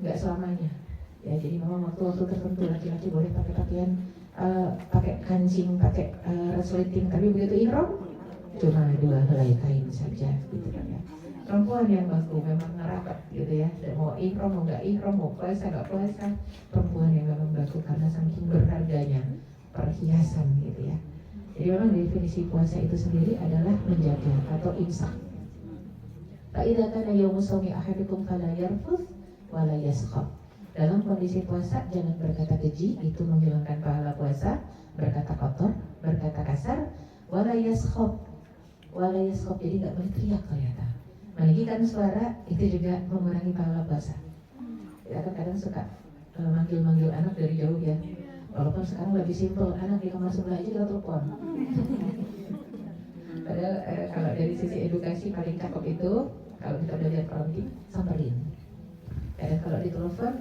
Enggak selamanya. Ya, jadi memang waktu-waktu tertentu laki-laki boleh pakai pakaian, pakai kancing, pakai resleting, tapi begitu ihram cuma 2 helai kain saja, gitu kan ya. Perempuan yang baku memang ngerapat gitu ya, mau ihram mau nggak ihram, mau puasa nggak puasa, perempuan yang memang baku karena saking berharganya perhiasan gitu ya. Jadi memang definisi puasa itu sendiri adalah menjaga atau imsak. Fa'idza kana yaumu shaumi ahadukum fala yarfuth wala yaskhab. Dalam kondisi puasa jangan berkata keji, itu menghilangkan pahala puasa, berkata kotor, berkata kasar, wala yaskhab. Wala yaskhab, jadi nggak boleh teriak ternyata. Meninggikan suara itu juga mengurangi pahala puasa. Ya kan kadang suka manggil-manggil anak dari jauh ya. Walaupun sekarang lebih simpel, anak di kamar sebelah aja kita telepon. Padahal kalau dari sisi edukasi paling cakep itu, kalau kita udah lihat parenting, samperin. Kadang kalau ditelepon,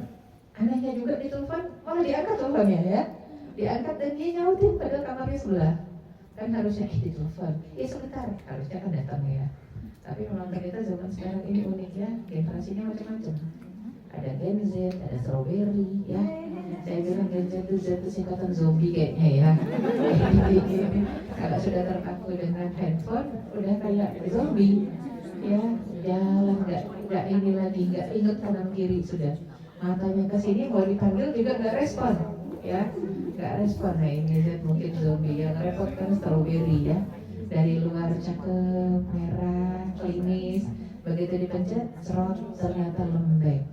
Anehnya juga di telepon, malah diangkat teleponnya ya. Diangkat dan dia nyautin padahal kamarnya sebelah. Kan harusnya di telepon, sebentar, harusnya kan datang ya. Tapi memang ternyata zaman sekarang ini unik ya, generasinya macam-macam. Ada Gen Z, ada strawberry ya. Saya bilang Gen Z itu singkatan zombie kayaknya ya. Kalau sudah terpaku dengan handphone, udah kayak zombie ya. Jalan nggak ini lagi, nggak ingat kanan kiri sudah. Matanya ke sini mau dipanggil juga nggak respon ya, nggak respon. Nah ini Z mungkin zombie. Yang repot kan strawberry ya, dari luar cakep, merah, klinis, begitu dipencet, serot, ternyata lembek.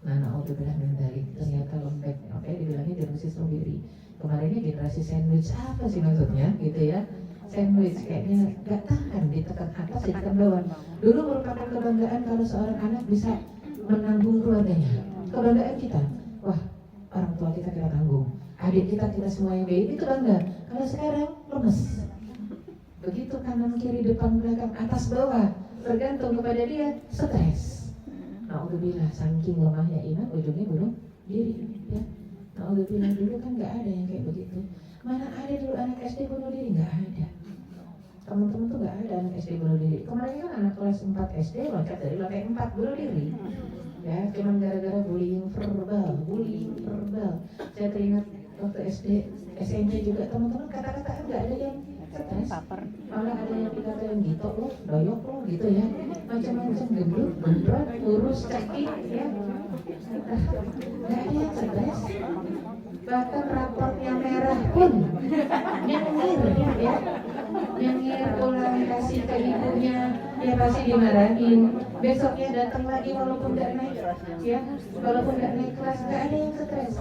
Nah, naudzubillah min dzalik, ternyata lembek. Makanya dibilangnya generasi strawberry. Kemarinnya generasi sandwich, apa sih maksudnya gitu ya? Sandwich kayaknya nggak tahan, ditekan atas, ditekan bawah. Dulu merupakan kebanggaan kalau seorang anak bisa menanggung keluarganya. Kebanggaan kita, wah orang tua kita tanggung, adik kita semua yang baik, itu bangga. Kalau sekarang lemes, begitu kanan kiri depan belakang atas bawah tergantung kepada dia, stres. Naudzubillah, saking lemahnya iman ujungnya bunuh diri ya. Naudzubillah, dulu kan nggak ada yang kayak begitu. Mana ada dulu anak SD bunuh diri, nggak ada. Teman-teman tuh nggak ada anak SD bunuh diri. Kemarin kan anak kelas 4 SD loncat dari lantai 4 bunuh diri. Ya, cuman gara-gara bullying verbal. Saya teringat waktu SD, SMP juga teman-teman kata-kata nggak ada yang stres, malah ada yang dikatain gitu loh, doyok loh gitu ya, macam-macam, gendut, berat, kurus, cekik ya, nggak ada yang stres. Bahkan raportnya merah pun nyengir ya, nyengir pulang kasih ke ibunya, ya pasti dimarahin. Besoknya datang lagi walaupun nggak naik ya, walaupun nggak naik kelas, nggak ada yang stres.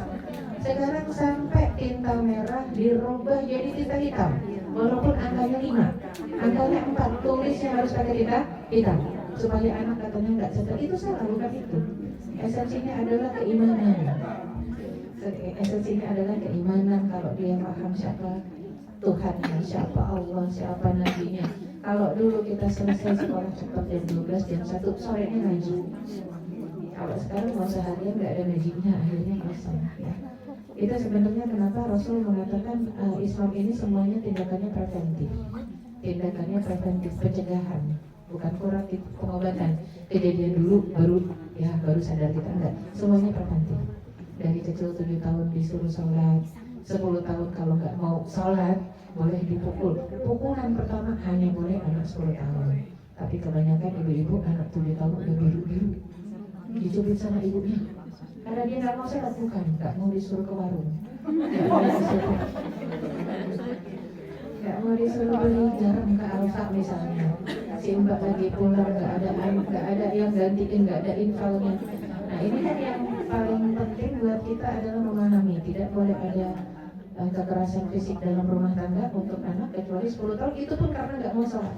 Sekarang sampai tinta merah dirubah jadi tinta hitam, walaupun angkanya 5, angkanya 4, tulisnya harus pakai tinta hitam supaya anak katanya nggak stres. Itu salah, bukan itu. Esensinya adalah keimanan. Esensinya adalah keimanan. Kalau dia paham siapa Tuhannya, siapa Allah, siapa Nabinya. Kalau dulu kita selesai sekolah cepat jam 12, jam 1 sorenya ngaji. Kalau sekarang mau seharian nggak ada ngajinya, akhirnya kosong ya. Itu sebenarnya kenapa Rasul mengatakan Islam ini semuanya tindakannya preventif. Tindakannya preventif, pencegahan, bukan kuratif, pengobatan. Kejadian dulu baru sadar kita, enggak. Semuanya preventif. Dari kecil 7 tahun disuruh sholat, 10 tahun kalau nggak mau sholat boleh dipukul. Pukulan pertama hanya boleh anak 10 tahun. Tapi kebanyakan ibu-ibu anak 7 tahun udah biru-biru, dicubit sama ibunya. Karena dia nggak mau sholat, bukan, nggak mau disuruh ke warung, nggak mau disuruh beli garam ke Alfa misalnya. Si mbak lagi pulang nggak ada yang gantiin, nggak ada infalnya. Nah ini kan yang paling penting buat kita adalah memahami tidak boleh ada kekerasan fisik dalam rumah tangga untuk anak kecuali 10 tahun. Itu pun karena nggak mau sholat,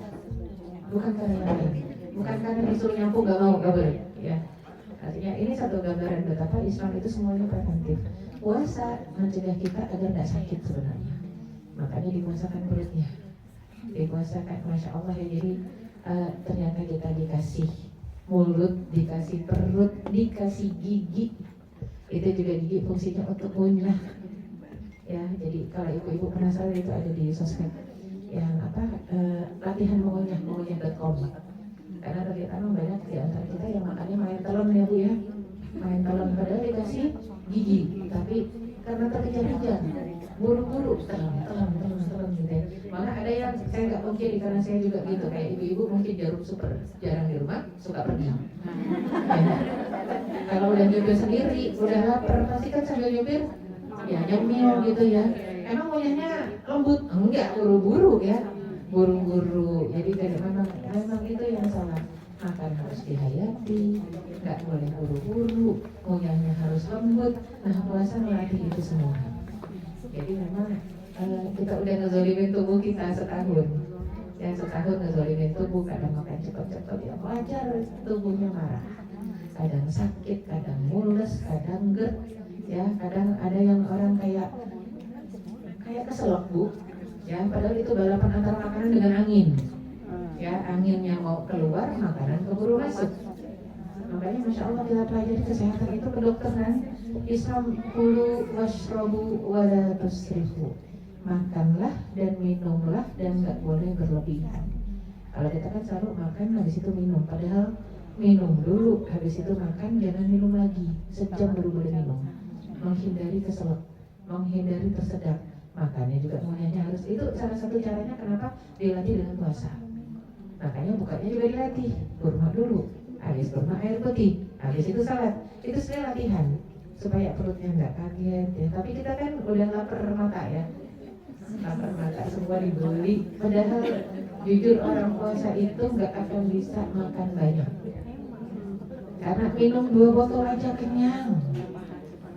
bukan karena yang lain, bukan karena disuruh nyapu nggak mau, nggak boleh ya. Artinya ini satu gambaran betapa Islam itu semuanya preventif. Puasa mencegah kita agar tidak sakit sebenarnya. Makanya dipuasakan perutnya, dipuasakan, masya Allah ya. Jadi ternyata kita dikasih mulut, dikasih perut, dikasih gigi. Itu juga gigi fungsinya untuk ngunyah. Ya, jadi kalau ibu-ibu penasaran itu ada di sosmed yang latihan mengunyah.com. Karena ternyata banyak di antara kita yang makannya main telan ya Bu ya, main telan padahal dikasih gigi, tapi karena terkejar-kejar, buru-buru telan gitu ya. Mana ada yang saya nggak mungkin karena saya juga gitu, kayak ibu-ibu mungkin jarum super jarang di rumah, suka pergi. Ya. Kalau udah nyupir sendiri, udah lapar, pasti kan sambil nyupir ya nyemil gitu ya. Emang maunya lembut? Enggak, buru-buru ya. Buru-buru, jadi memang itu yang salah. Makan harus dihayati, nggak boleh buru-buru, ngunyahnya harus lembut. Nah puasa melatih itu semua. Jadi memang kita udah ngezolimin tubuh kita setahun. Ya setahun ngezolimin tubuh, kadang makan cepat-cepat ya wajar tubuhnya marah. Kadang sakit, kadang mules, kadang GERD. Ya kadang ada yang orang kayak keselak Bu. Ya, padahal itu balapan antara makanan dengan angin. Ya, anginnya mau keluar, makanan keburu masuk. Sampai Makanya Masya Allah kita pelajari kesehatan itu kedokteran Islam, kulu washrobu wala tusrifu, makanlah dan minumlah dan nggak boleh berlebihan. Kalau kita kan selalu makan habis itu minum, padahal minum dulu habis itu makan, jangan minum lagi, sejam baru boleh minum. Menghindari keselak, menghindari tersedak. Makannya juga semuanya harus, itu salah satu caranya kenapa dilatih dengan puasa. Makanya bukanya juga dilatih, kurma dulu, habis kurma air putih, habis itu salat. Itu sebenarnya latihan supaya perutnya nggak kaget ya. Tapi kita kan udah lapar mata ya, lapar mata semua dibeli. Padahal jujur orang puasa itu nggak akan bisa makan banyak, karena minum 2 botol aja kenyang.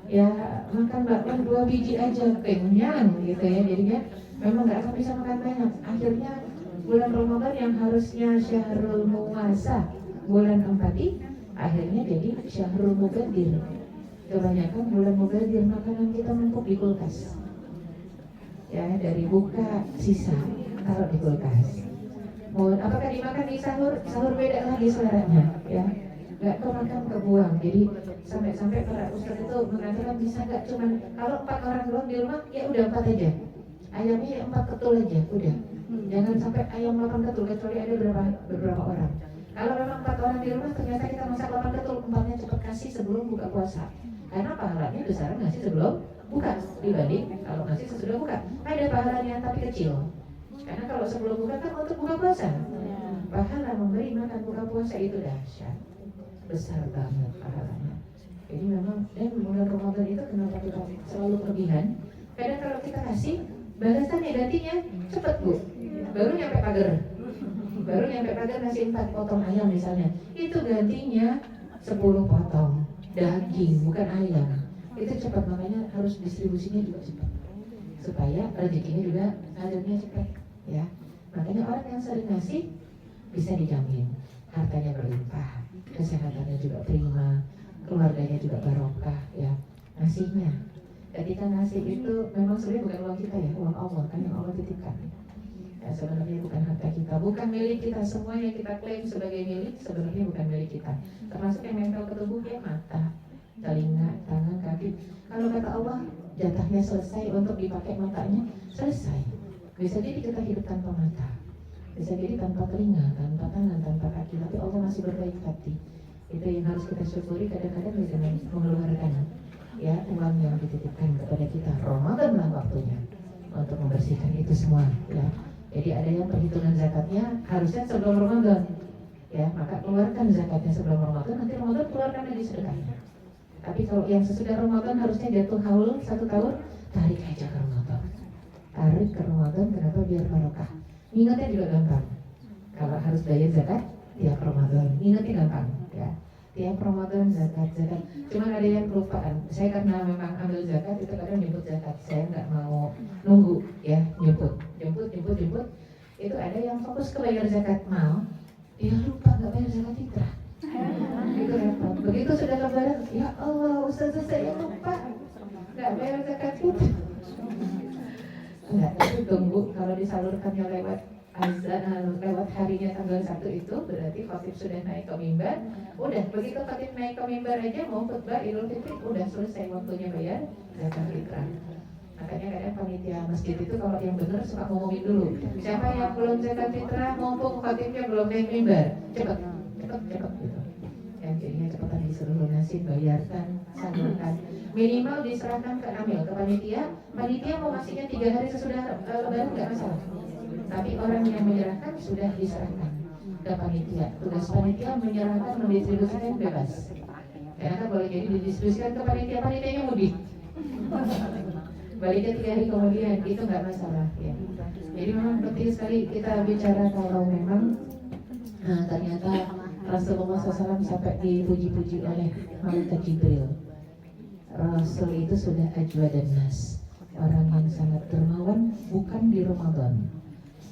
Ya makan bakwan 2 biji aja kenyang gitu ya. Jadinya memang nggak akan bisa makan banyak. Akhirnya bulan Ramadan yang harusnya syahrul muwasa, bulan empati, akhirnya jadi syahrul mugadir. Kebanyakan bulan mugadir makanan kita numpuk di kulkas. Ya dari buka sisa taruh di kulkas. Mau apakah dimakan di sahur? Sahur beda lagi seleranya ya. Nggak kemakan kebuang. Jadi sampai-sampai para ustadz itu mengatakan bisa nggak cuman kalau 4 orang doang di rumah ya udah 4 aja, ayamnya 4 ketul aja udah, jangan sampai ayam 8 ketul kecuali ada beberapa orang. Kalau memang 4 orang di rumah ternyata kita masak 8 ketul, 4-nya cepat kasih sebelum buka puasa, karena pahalanya besar ngasih sebelum buka dibanding kalau ngasih sesudah buka. Ada pahalanya tapi kecil, karena kalau sebelum buka kan untuk buka puasa. Pahala memberi makan buka puasa itu dahsyat, besar banget pahalanya. Jadi memang bulan Ramadan itu kenapa kita selalu kelebihan? Kadang kalau kita kasih balasannya gantinya cepet bu, baru nyampe pagar ngasih 4 potong ayam misalnya, itu gantinya 10 potong daging bukan ayam. Itu cepat, makanya harus distribusinya juga cepat supaya rezekinya juga ngajarnya cepat ya. Makanya orang yang sering ngasih bisa dijamin hartanya berlimpah, kesehatannya juga prima, keluarganya juga barokah ya. Ngasihnya, ketika ngasih itu memang sebenarnya bukan uang kita ya, uang Allah kan yang Allah titipkan ya. Sebenarnya bukan harta kita, bukan milik kita. Semua yang kita klaim sebagai milik sebenarnya bukan milik kita, termasuk yang nempel ke tubuh ya, mata, telinga, tangan, kaki. Kalau kata Allah jatahnya selesai untuk dipakai matanya, selesai. Bisa jadi kita hidup tanpa mata, bisa jadi tanpa telinga, tanpa tangan, tanpa kaki, tapi Allah masih berbaik hati. Itu yang harus kita syukuri. Kadang-kadang dengan mengeluarkan ya uang yang dititipkan kepada kita. Ramadan lah waktunya untuk membersihkan itu semua ya. Jadi ada yang perhitungan zakatnya harusnya sebelum Ramadan ya, maka keluarkan zakatnya sebelum Ramadan, nanti Ramadan keluarkan lagi sedekahnya. Tapi kalau yang sesudah Ramadan harusnya jatuh haul 1 tahun, tarik aja ke Ramadan. Tarik ke Ramadan, kenapa? Biar barokah. Ingatnya juga gampang. Kalau harus bayar zakat tiap Ramadan, ingatnya gampang ya. Tiap Ramadan zakat. Cuman ada yang kelupaan. Saya karena memang ambil zakat itu kadang nyebut zakat. Saya nggak mau nunggu ya, jemput. Itu ada yang fokus ke bayar zakat, mau dia lupa nggak bayar zakat fitrah. Itu repot. Begitu sudah lebaran, ya Allah Ustazah saya lupa nggak bayar zakat fitrah. Enggak, itu tunggu kalau disalurkannya lewat azan, lewat harinya tanggal 1 itu berarti khatib sudah naik ke mimbar. Udah, begitu khatib naik ke mimbar aja mau khutbah Idul Fitri udah selesai waktunya bayar zakat fitrah. Makanya kadang panitia masjid itu kalau yang benar suka ngomongin dulu, siapa yang belum zakat fitrah mumpung khatibnya belum naik mimbar, cepet gitu. Yang jadinya cepetan disuruh lunasin, bayarkan, salurkan. Minimal diserahkan ke amil, ke panitia. Panitia mau ngasihnya 3 hari sesudah lebaran nggak masalah. Tapi orang yang menyerahkan sudah diserahkan ke panitia. Tugas panitia menyerahkan, mendistribusikan bebas. Karena kan boleh jadi didistribusikan ke panitia, panitianya mudik. Baliknya 3 hari kemudian, itu nggak masalah ya. Jadi memang penting sekali kita bicara kalau memang ternyata Rasulullah SAW sampai dipuji-puji oleh Malaikat Jibril. Rasul itu sudah ajwa dan nas, orang yang sangat dermawan bukan di Ramadan,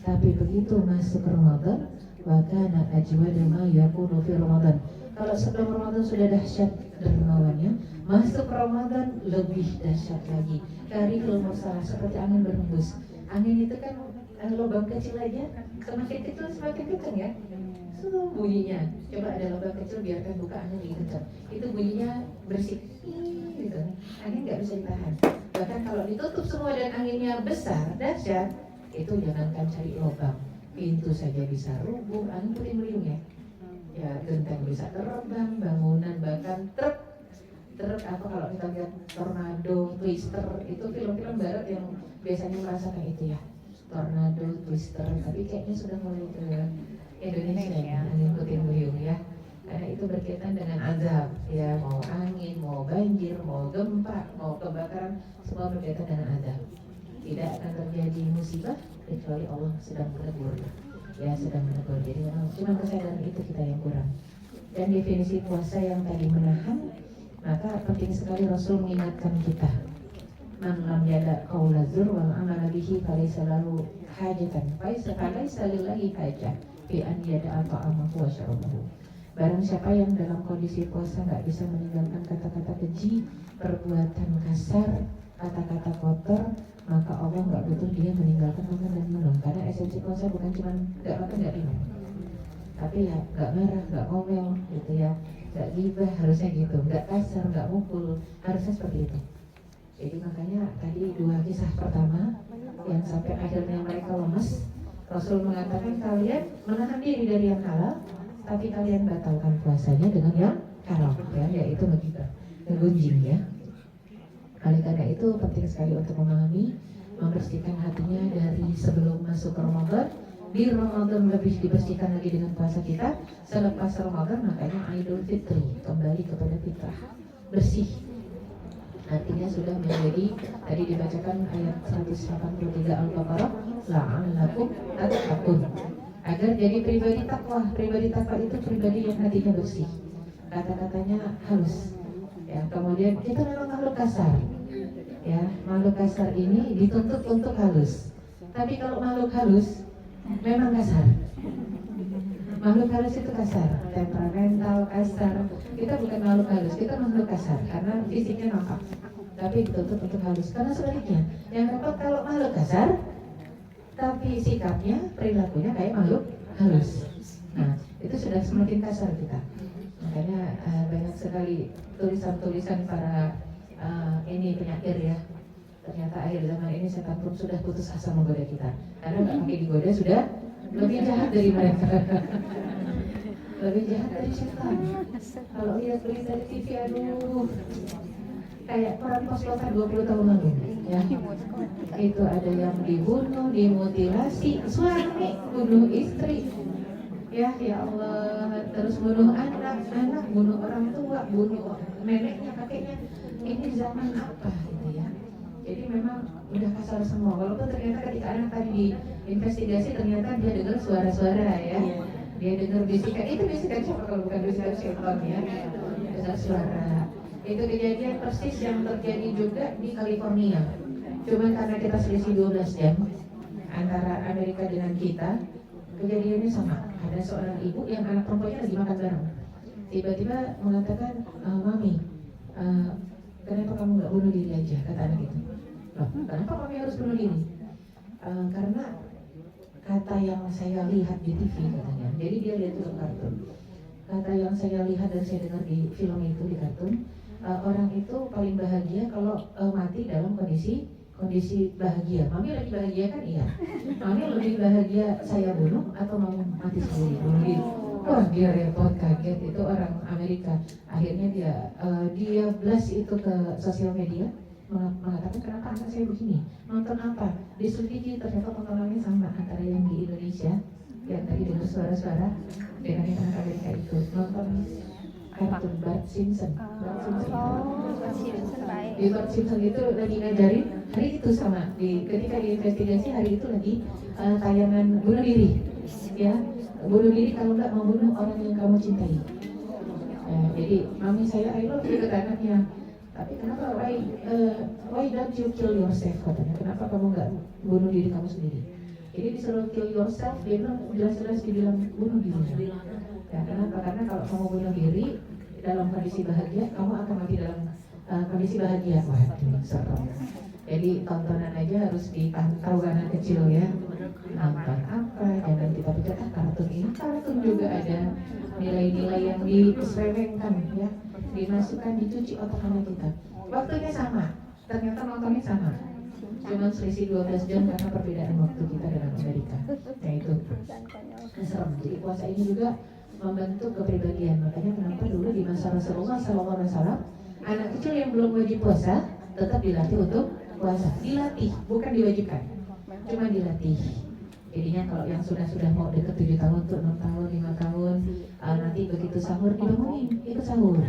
tapi begitu masuk Ramadan wakana ajwa dan ma yakunu fi Ramadan. Kalau sebelum Ramadan sudah dahsyat dermawannya, masuk Ramadan lebih dahsyat lagi. Karihul mursalah, seperti angin berhembus. Angin itu kan lubang kecil aja semakin kecil semakin kenceng ya. Bunyinya, coba ada lubang kecil biarkan buka angin lebih kencang, itu bunyinya bersih gitu, angin nggak bisa ditahan. Bahkan kalau ditutup semua dan anginnya besar dahsyat, itu jangankan cari lubang, pintu saja bisa rubuh, angin puting beliung ya. Ya genteng bisa terbang, bangunan bahkan truk apa kalau kita lihat tornado, twister, itu film-film barat yang biasanya merasakan itu ya, tornado, twister, tapi kayaknya sudah mulai ke Indonesia ya, angin puting beliung ya, karena itu berkaitan dengan azab ya, mau angin, mau banjir, mau gempa, mau kebakaran, semua berkaitan dengan azab. Tidak akan terjadi musibah kecuali Allah sedang menegur ya, sedang menegur. Jadi memang cuma kesadaran itu kita yang kurang. Dan definisi puasa yang tadi menahan, maka penting sekali Rasul mengingatkan kita, man lam yada qaula zur wal amala bihi falaysa lahu hajatan falaysa lillahi hajah fi an yada ta'amahu wa syarabahu. Barang siapa yang dalam kondisi puasa nggak bisa meninggalkan kata-kata keji, perbuatan kasar, kata-kata kotor, maka Allah nggak butuh dia meninggalkan makan dan minum. Karena esensi puasa bukan cuma nggak makan nggak minum, tapi ya nggak marah, nggak ngomel gitu ya, nggak gibah, harusnya gitu, nggak kasar, nggak mukul, harusnya seperti itu. Jadi makanya tadi dua kisah pertama yang sampai akhirnya mereka lemes, Rasul mengatakan kalian menahan diri dari yang halal, tapi kalian batalkan puasanya dengan yang haram ya, yaitu menggibah, ngegunjing ya. Oleh karena itu penting sekali untuk memahami, membersihkan hatinya dari sebelum masuk ke Ramadan. Di Ramadan lebih dibersihkan lagi dengan puasa kita. Selepas Ramadan makanya Idul Fitri, kembali kepada fitrah, bersih. Artinya sudah menjadi, tadi dibacakan ayat 183 Al-Baqarah, la'allakum tattaqun, agar jadi pribadi takwa. Pribadi takwa itu pribadi yang hatinya bersih, kata-katanya halus ya. Kemudian kita memang makhluk kasar ya, makhluk kasar ini dituntut untuk halus. Tapi kalau makhluk halus memang kasar. Makhluk halus itu kasar, temperamental, kasar. Kita bukan makhluk halus, kita makhluk kasar karena fisiknya nampak, tapi dituntut untuk halus. Karena sebaliknya, yang dapat kalau makhluk kasar, tapi sikapnya, perilakunya kayak makhluk halus. Nah, itu sudah semakin kasar kita. Makanya banyak sekali tulisan-tulisan para ini penyair ya. Ternyata akhir zaman ini setan pun sudah putus asa menggoda kita, karena nggak pakai digoda sudah lebih jahat dari mereka. Lebih jahat dari setan. Kalau lihat berita di TV, aduh, kayak perang pos-posan 20 tahun lalu ya. Itu ada yang dibunuh, dimutilasi, suami bunuh istri ya, ya Allah, terus bunuh anak, bunuh orang tua, bunuh neneknya, kakeknya. Ini zaman apa gitu ya. Jadi memang udah kasar semua. Walaupun ternyata ketika anak tadi diinvestigasi, ternyata dia dengar suara-suara ya. Dia dengar bisikan. Itu bisikan siapa kalau bukan bisikan syaitan ya. Dengar suara. Itu kejadian persis yang terjadi juga di California. Cuman karena kita selisih 12 jam antara Amerika dengan kita, kejadiannya sama. Ada seorang ibu yang anak perempuannya lagi makan bareng. Tiba-tiba mengatakan, Mami, kenapa kamu nggak bunuh diri aja, kata anak itu. Loh, kenapa kami harus bunuh diri? Karena kata yang saya lihat di TV katanya. Jadi dia lihat film kartun. Kata yang saya lihat dan saya dengar di film itu, di kartun, orang itu paling bahagia kalau mati dalam kondisi bahagia. Mami lebih bahagia kan? Iya. Mami lebih bahagia saya bunuh atau mau mati sendiri, bunuh diri? Wah, dia repot, kaget. Itu orang Amerika. Akhirnya dia blast itu ke sosial media, mengatakan kenapa anak saya begini, nonton apa, diselidiki ternyata tontonannya sama antara yang di Indonesia yang tadi dengar suara-suara dengan yang anak Amerika itu nonton kartun Bart Simpson. Di Bart Simpson itu lagi ngajarin, hari itu sama, ketika diinvestigasi hari itu lagi tayangan bunuh diri ya, bunuh diri kalau nggak membunuh orang yang kamu cintai. Jadi mami saya I love you kata anaknya, tapi kenapa why don't you kill yourself, katanya, kenapa kamu nggak bunuh diri kamu sendiri. Jadi disuruh kill yourself, dia bilang jelas-jelas dibilang bunuh diri ya. Kenapa? Karena kalau kamu bunuh diri dalam kondisi bahagia, kamu akan mati dalam kondisi bahagia. Waduh, serem. Jadi tontonan aja harus dipantau anak kecil ya. nonton apa, jangan kita pikir kartun ini kartun juga ada nilai-nilai yang diselewengkan ya, dimasukkan, dicuci otak anak kita. Waktunya sama, ternyata nontonnya sama, cuma selisih 12 jam karena perbedaan waktu kita dengan Amerika. Nah itu serem. Jadi puasa ini juga membentuk kepribadian. Makanya kenapa dulu di masa Rasulullah SAW, anak kecil yang belum wajib puasa tetap dilatih untuk puasa. Dilatih, bukan diwajibkan, cuma dilatih. Jadinya kalau yang sudah mau deket 7 tahun, tuh 6 tahun, 5 tahun, nanti begitu sahur dibangunin, ikut sahur.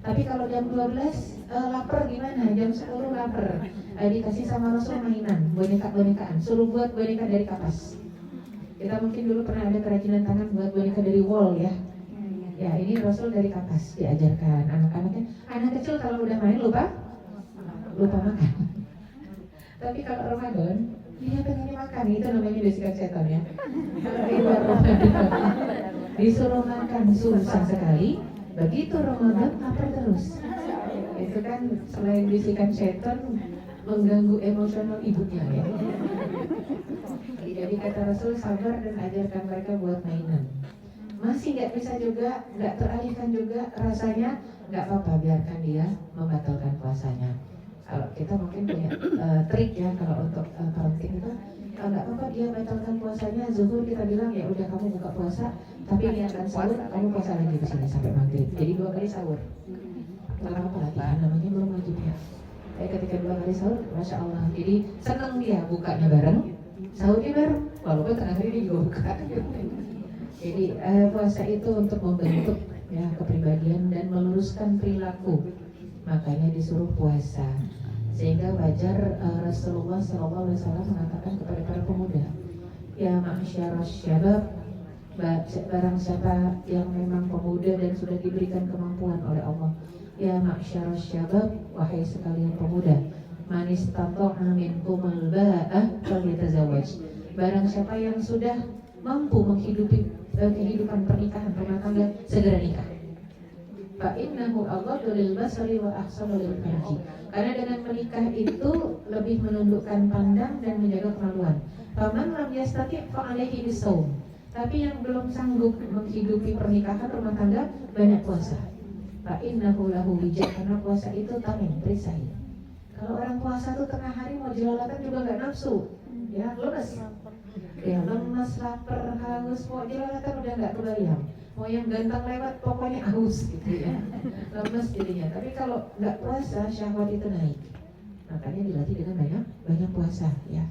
Tapi kalau jam 12 lapar gimana? Jam 10 lapar, dikasih sama Rasul mainan, boneka-bonekaan, suruh buat boneka dari kapas. Kita mungkin dulu pernah ada kerajinan tangan buat boneka dari wol ya. Ya ini Rasul dari kapas diajarkan anak-anaknya. Anak kecil kalau udah main lupa makan. Tapi kalau Ramadan dia pengen makan, itu namanya bisikan setan ya. Disuruh makan susah sekali. Begitu Ramadan lapar terus. Itu kan selain bisikan setan mengganggu emosional ibunya ya. Jadi kata Rasul, sabar dan ajarkan mereka buat mainan. Masih nggak bisa juga, nggak teralihkan juga rasanya, nggak apa-apa, biarkan dia membatalkan puasanya. Kalau kita mungkin punya trik ya, kalau untuk parenting itu nggak apa-apa dia batalkan puasanya. Zuhur kita bilang ya udah kamu buka puasa, tapi niatkan sahur kamu puasa lagi di sini sampai maghrib. Jadi 2 kali sahur. Kalau apa latihan namanya belum wajib ya. Tapi ketika 2 kali sahur, masya Allah. Jadi senang dia bukanya bareng, sahurnya bareng, walaupun tengah hari dia juga buka. Jadi puasa itu untuk membentuk ya kepribadian dan meluruskan perilaku. Makanya disuruh puasa. Sehingga wajar Rasulullah SAW mengatakan kepada para pemuda, ya ma'asyaras syabab, barang siapa yang memang pemuda dan sudah diberikan kemampuan oleh Allah, ya ma'asyaras syabab, wahai sekalian pemuda, man istata'a minkumul ba'ah falyatazawwaj. Barang siapa yang sudah mampu menghidupi kehidupan pernikahan rumah tangga, segera nikah. Fa innahu aghaddu lil basari wa ahsanu lil farji. Karena dengan menikah itu lebih menundukkan pandang dan menjaga kemaluan. Faman lam yastati' fa alaihi bisawm. Tapi yang belum sanggup menghidupi pernikahan rumah tangga, banyak puasa. Fa innahu lahu wija, karena puasa itu tameng, perisai. Kalau orang puasa tuh tengah hari mau jelalatan juga nggak nafsu, ya lemes, ya lemes, lapar, haus, mau jelalatan udah nggak kebayang. Mau yang ganteng lewat pokoknya haus gitu ya, lemes jadinya. Tapi kalau nggak puasa syahwat itu naik, makanya dilatih dengan banyak puasa ya.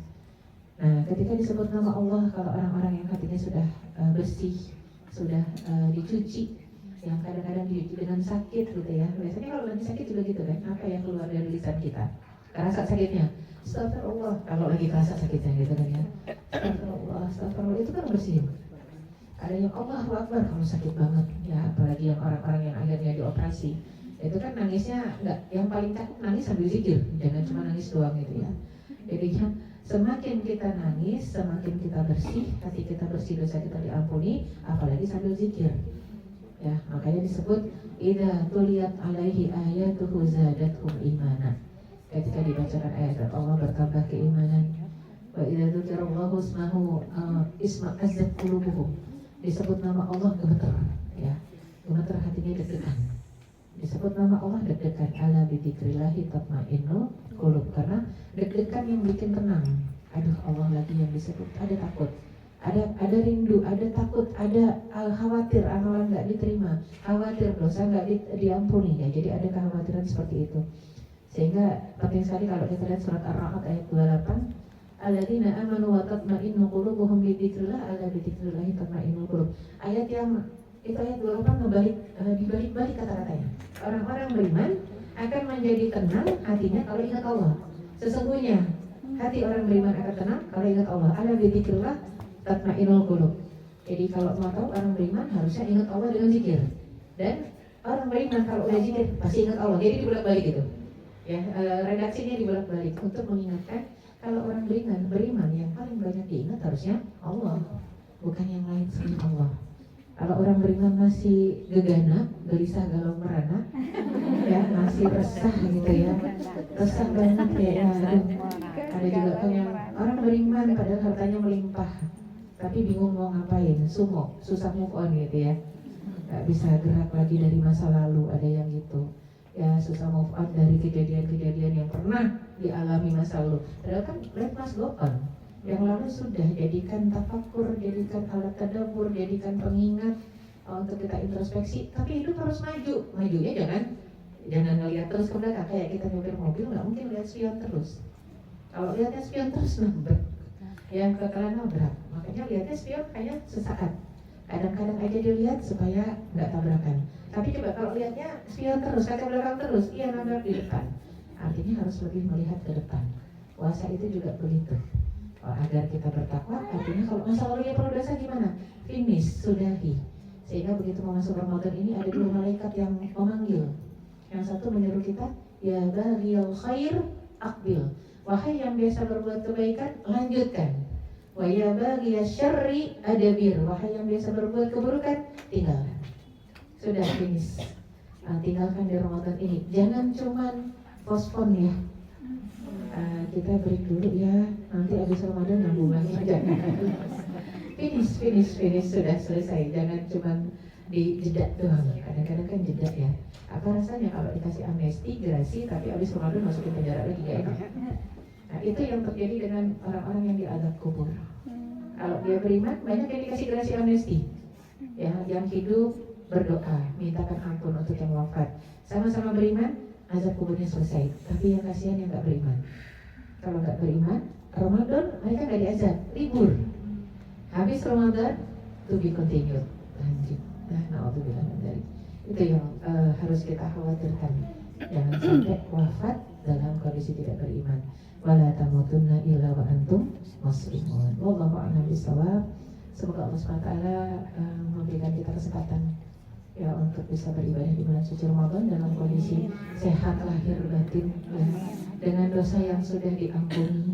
Nah ketika disebut nama Allah, kalau orang-orang yang hatinya sudah bersih, sudah dicuci, yang kadang-kadang dicuci dengan sakit gitu ya. Biasanya kalau lagi sakit juga gitu kan, apa yang keluar dari lisan kita, kerasa sakitnya, astagfirullah. Kalau lagi kerasa sakitnya gitu kan ya, astagfirullah, astagfirullah, itu kan bersihin. Ada yang Allahu Akbar kalau sakit banget ya, apalagi yang orang-orang yang akhirnya dioperasi, itu kan nangisnya nggak, yang paling takut nangis sambil zikir, jangan cuma nangis doang gitu ya. Jadi semakin kita nangis, semakin kita bersih, hati kita bersih, dosa kita diampuni, apalagi sambil zikir ya. Makanya disebut idza tuliyat alaihi ayatuhu zadatuhum imana. Ketika dibacakan ayat Allah bertambah keimanan. Wa idza dzukirallahu ismahu isma'azzat qulubuhum. Disebut nama Allah gemeter ya, gemeter hatinya deg-degan. Disebut nama Allah deg-degan. Ala bidzikrillahi tatma'innul qulub, karena deg-degan yang bikin tenang. Aduh Allah lagi yang disebut, ada takut, ada rindu, ada takut, ada khawatir amalan nggak diterima, khawatir dosa nggak diampuni ya. Jadi ada kekhawatiran seperti itu. Sehingga penting sekali kalau kita lihat surat Ar-Ra'd ayat 28, alladzina amanu wa tatma'innu qulubuhum bi dzikrillah, ala bi dzikrillah tatma'innul qulub. Ayat yang itu ayat 28 dibalik-balik kata-katanya. Orang-orang beriman akan menjadi tenang hatinya kalau ingat Allah. Sesungguhnya hati orang beriman akan tenang kalau ingat Allah. Ala bi dzikrillah tatma'innul qulub. Jadi kalau mau tahu orang beriman harusnya ingat Allah dengan zikir. Dan orang beriman kalau udah zikir pasti ingat Allah. Jadi dibolak-balik gitu. Ya, redaksinya dibolak-balik untuk mengingatkan kalau orang beriman yang paling banyak diingat harusnya Allah, bukan yang lain selain Allah. Kalau orang beriman masih gegana, gelisah, galau, merana, ya masih resah gitu ya, resah banget ya, aduh, Ada juga kan yang orang beriman padahal hartanya melimpah, tapi bingung mau ngapain, sumo, susah move on gitu ya, nggak bisa gerak lagi dari masa lalu. Ada yang gitu ya, susah move on dari kejadian-kejadian yang pernah dialami masa lalu. Padahal kan let us go on. Yang lalu sudah, jadikan tafakur, jadikan alat tadabbur, jadikan pengingat untuk kita introspeksi. Tapi hidup harus maju, majunya jangan ngeliat terus ke belakang. Kayak kita nyetir mobil nggak mungkin lihat spion terus. Kalau lihatnya spion terus nabrak, yang kekalahan nabrak. Makanya lihatnya spion kayak sesaat. Kadang-kadang aja dilihat supaya nggak tabrakan. Tapi coba kalau lihatnya spion terus, kaca belakang terus, iya nabrak di depan. Artinya harus lebih melihat ke depan. Puasa itu juga begitu. Agar kita bertakwa, artinya kalau masa lalunya penuh dosa gimana? Finish, sudahi. Sehingga begitu mau masuk Ramadan ini ada dua malaikat yang memanggil. Yang satu menyuruh kita, ya baghiyal khair aqbil. Wahai yang biasa berbuat kebaikan, lanjutkan. Wa ya baghiyasy syarri adabir. Wahai yang biasa berbuat keburukan, tinggalkan. Sudah finish. Tinggalkan di Ramadan ini. Jangan cuman postpone ya. Kita break dulu ya, nanti habis Ramadan nyambung lagi. Jangan. Finish, sudah selesai. Jangan cuma di jeda doang. Kadang-kadang kan jeda ya. Apa rasanya kalau dikasih amnesti, gerasi, tapi habis Ramadan masukin penjara lagi, gak enak. Nah itu yang terjadi dengan orang-orang yang diazab kubur. Kalau dia beriman, banyak yang dikasih gerasi amnesti. Ya, yang hidup berdoa, mintakan ampun untuk yang wafat. Sama-sama beriman, azab kuburnya selesai. Tapi yang kasihan yang gak beriman. Kalau nggak beriman, Ramadan mereka nggak diazab, libur. Habis Ramadan, to be continued, lanjut. Na'udzubillah min dzalik. Itu yang harus kita khawatirkan. Jangan sampai wafat dalam kondisi tidak beriman. Wala tamutunna illa wa antum muslimun. Wallahu a'lam bishawab. Semoga Allah SWT memberikan kita kesempatan ya untuk bisa beribadah di bulan suci Ramadan dalam kondisi sehat lahir batin ya, dengan dosa yang sudah diampuni.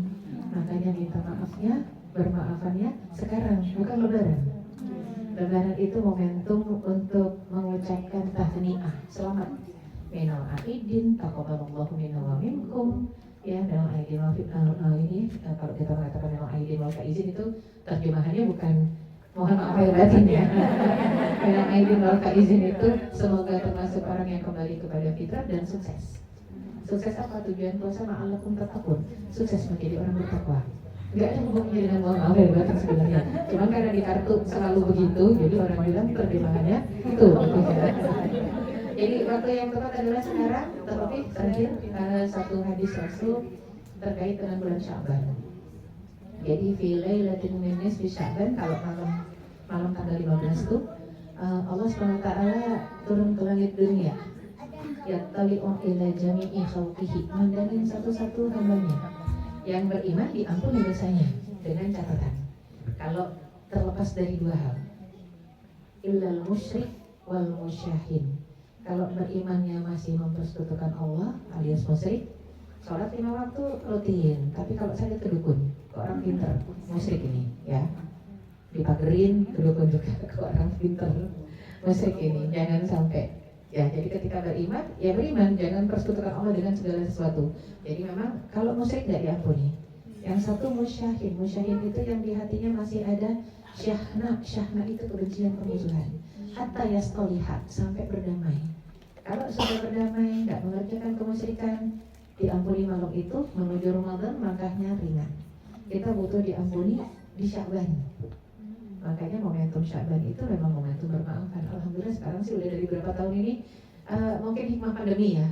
Makanya minta maafnya, bermaafannya sekarang, bukan lebaran. Lebaran itu momentum untuk mengucapkan tahniah, selamat minal aidin, taqabbalallahu minna wa minkum. Ya, minal aidin ini kalau kita mengatakan minal aidin wal faizin itu terjemahannya bukan mohon maaf lahir batin ya. Minal aidin wal faizin itu semoga termasuk orang yang kembali kepada fitrah dan sukses. Sukses apa tujuan puasa? Ma'alakum tattaqun. Sukses menjadi orang bertakwa. Enggak ada hubungannya dengan mohon maaf lahir batin sebenarnya. Cuma karena di kartu selalu begitu, jadi orang bilang terjemahannya itu. Jadi waktu yang tepat adalah sekarang, terlebih terakhir satu hadis Rasul terkait dengan bulan Sya'ban. Jadi fi lailatin min nisfi Sya'ban, kalau malam tanggal 15 itu Allah SWT turun ke langit dunia. Yattali'u ila jami'i khalqihi, mandangin satu-satu hambanya. Yang beriman diampuni dosanya dengan catatan. Kalau terlepas dari dua hal, illal musyrik wal musyahin. Kalau berimannya masih mempersekutukan Allah alias musyrik, sholat 5 waktu rutin. Tapi kalau saya lihat ke dukun, ke orang pinter, musyrik ini ya, dipagerin ke dukun juga, ke orang pinter, musyrik ini jangan sampai. Ya, jadi ketika beriman, ya beriman, jangan persekutukan Allah dengan segala sesuatu. Jadi memang kalau musyrik tidak diampuni. Yang satu musyahin itu yang di hatinya masih ada syahna itu kebencian, permusuhan. Hatta yastolihat, sampai berdamai. Kalau sudah berdamai, tidak mengerjakan kemusyrikan, diampuni malam itu, menuju Ramadan langkahnya ringan. Kita butuh diampuni di Sya'ban. Makanya momentum Sya'ban itu memang momentum bermaafkan. Alhamdulillah sekarang sih udah dari beberapa tahun ini mungkin hikmah pandemi ya,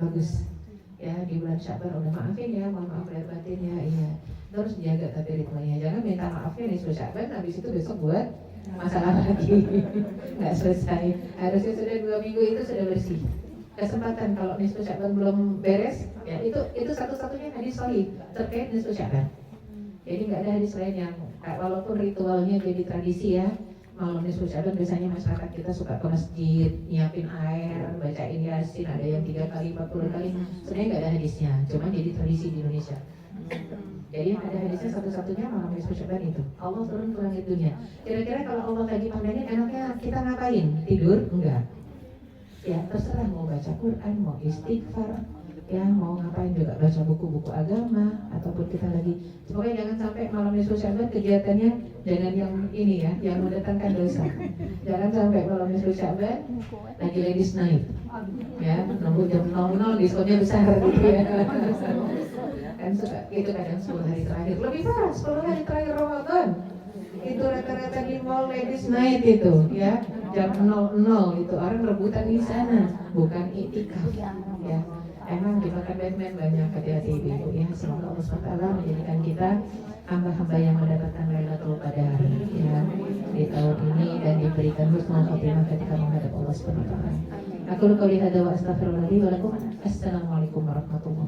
bagus ya, di bulan Sya'ban udah maafin ya, mohon maaf lahir batin ya, iya. Terus jaga tapi ritmenya, jangan minta maafnya di Sya'ban, habis itu besok buat masalah lagi. Nggak selesai. Harusnya sudah 2 minggu itu sudah bersih. Kesempatan kalau nisfu Sya'ban belum beres, ya itu satu-satunya hadis sahih terkait nisfu Sya'ban. Jadi nggak ada hadis lain yang walaupun ritualnya jadi tradisi ya, malam nisfu Sya'ban biasanya masyarakat kita suka ke masjid, nyiapin air, bacain Yasin, ada yang 3 kali, 40 kali. Sebenarnya nggak ada hadisnya, cuma jadi tradisi di Indonesia. Jadi yang ada hadisnya satu-satunya malam nisfu Sya'ban itu. Allah turun ke langit dunia. Kira-kira kalau Allah lagi pandangin enaknya kita ngapain? Tidur? Enggak. Ya terserah mau baca Quran, mau istighfar, ya mau ngapain juga, baca buku-buku agama ataupun kita lagi, pokoknya jangan sampai malam nisfu Sya'ban kegiatannya dengan yang ini ya, yang mendatangkan dosa. Jangan sampai malam nisfu Sya'ban lagi ladies night ya, nunggu jam 00 diskonnya besar gitu ya. Kan suka itu kadang 10 hari terakhir, lebih parah 10 hari terakhir Ramadan itu rata-rata di mall ladies night itu ya, jam 00 itu orang rebutan di sana, bukan iktikaf ya. Emang dimakan Batman banyak, hati-hati ibu ya. Semoga Allah SWT menjadikan kita hamba-hamba yang mendapatkan Lailatul Qadar ya di tahun ini dan diberikan husnul khotimah ketika menghadap Allah SWT. Aku qouli hadza wa astaghfirullahi wa lakum. Assalamualaikum warahmatullahi wabarakatuh.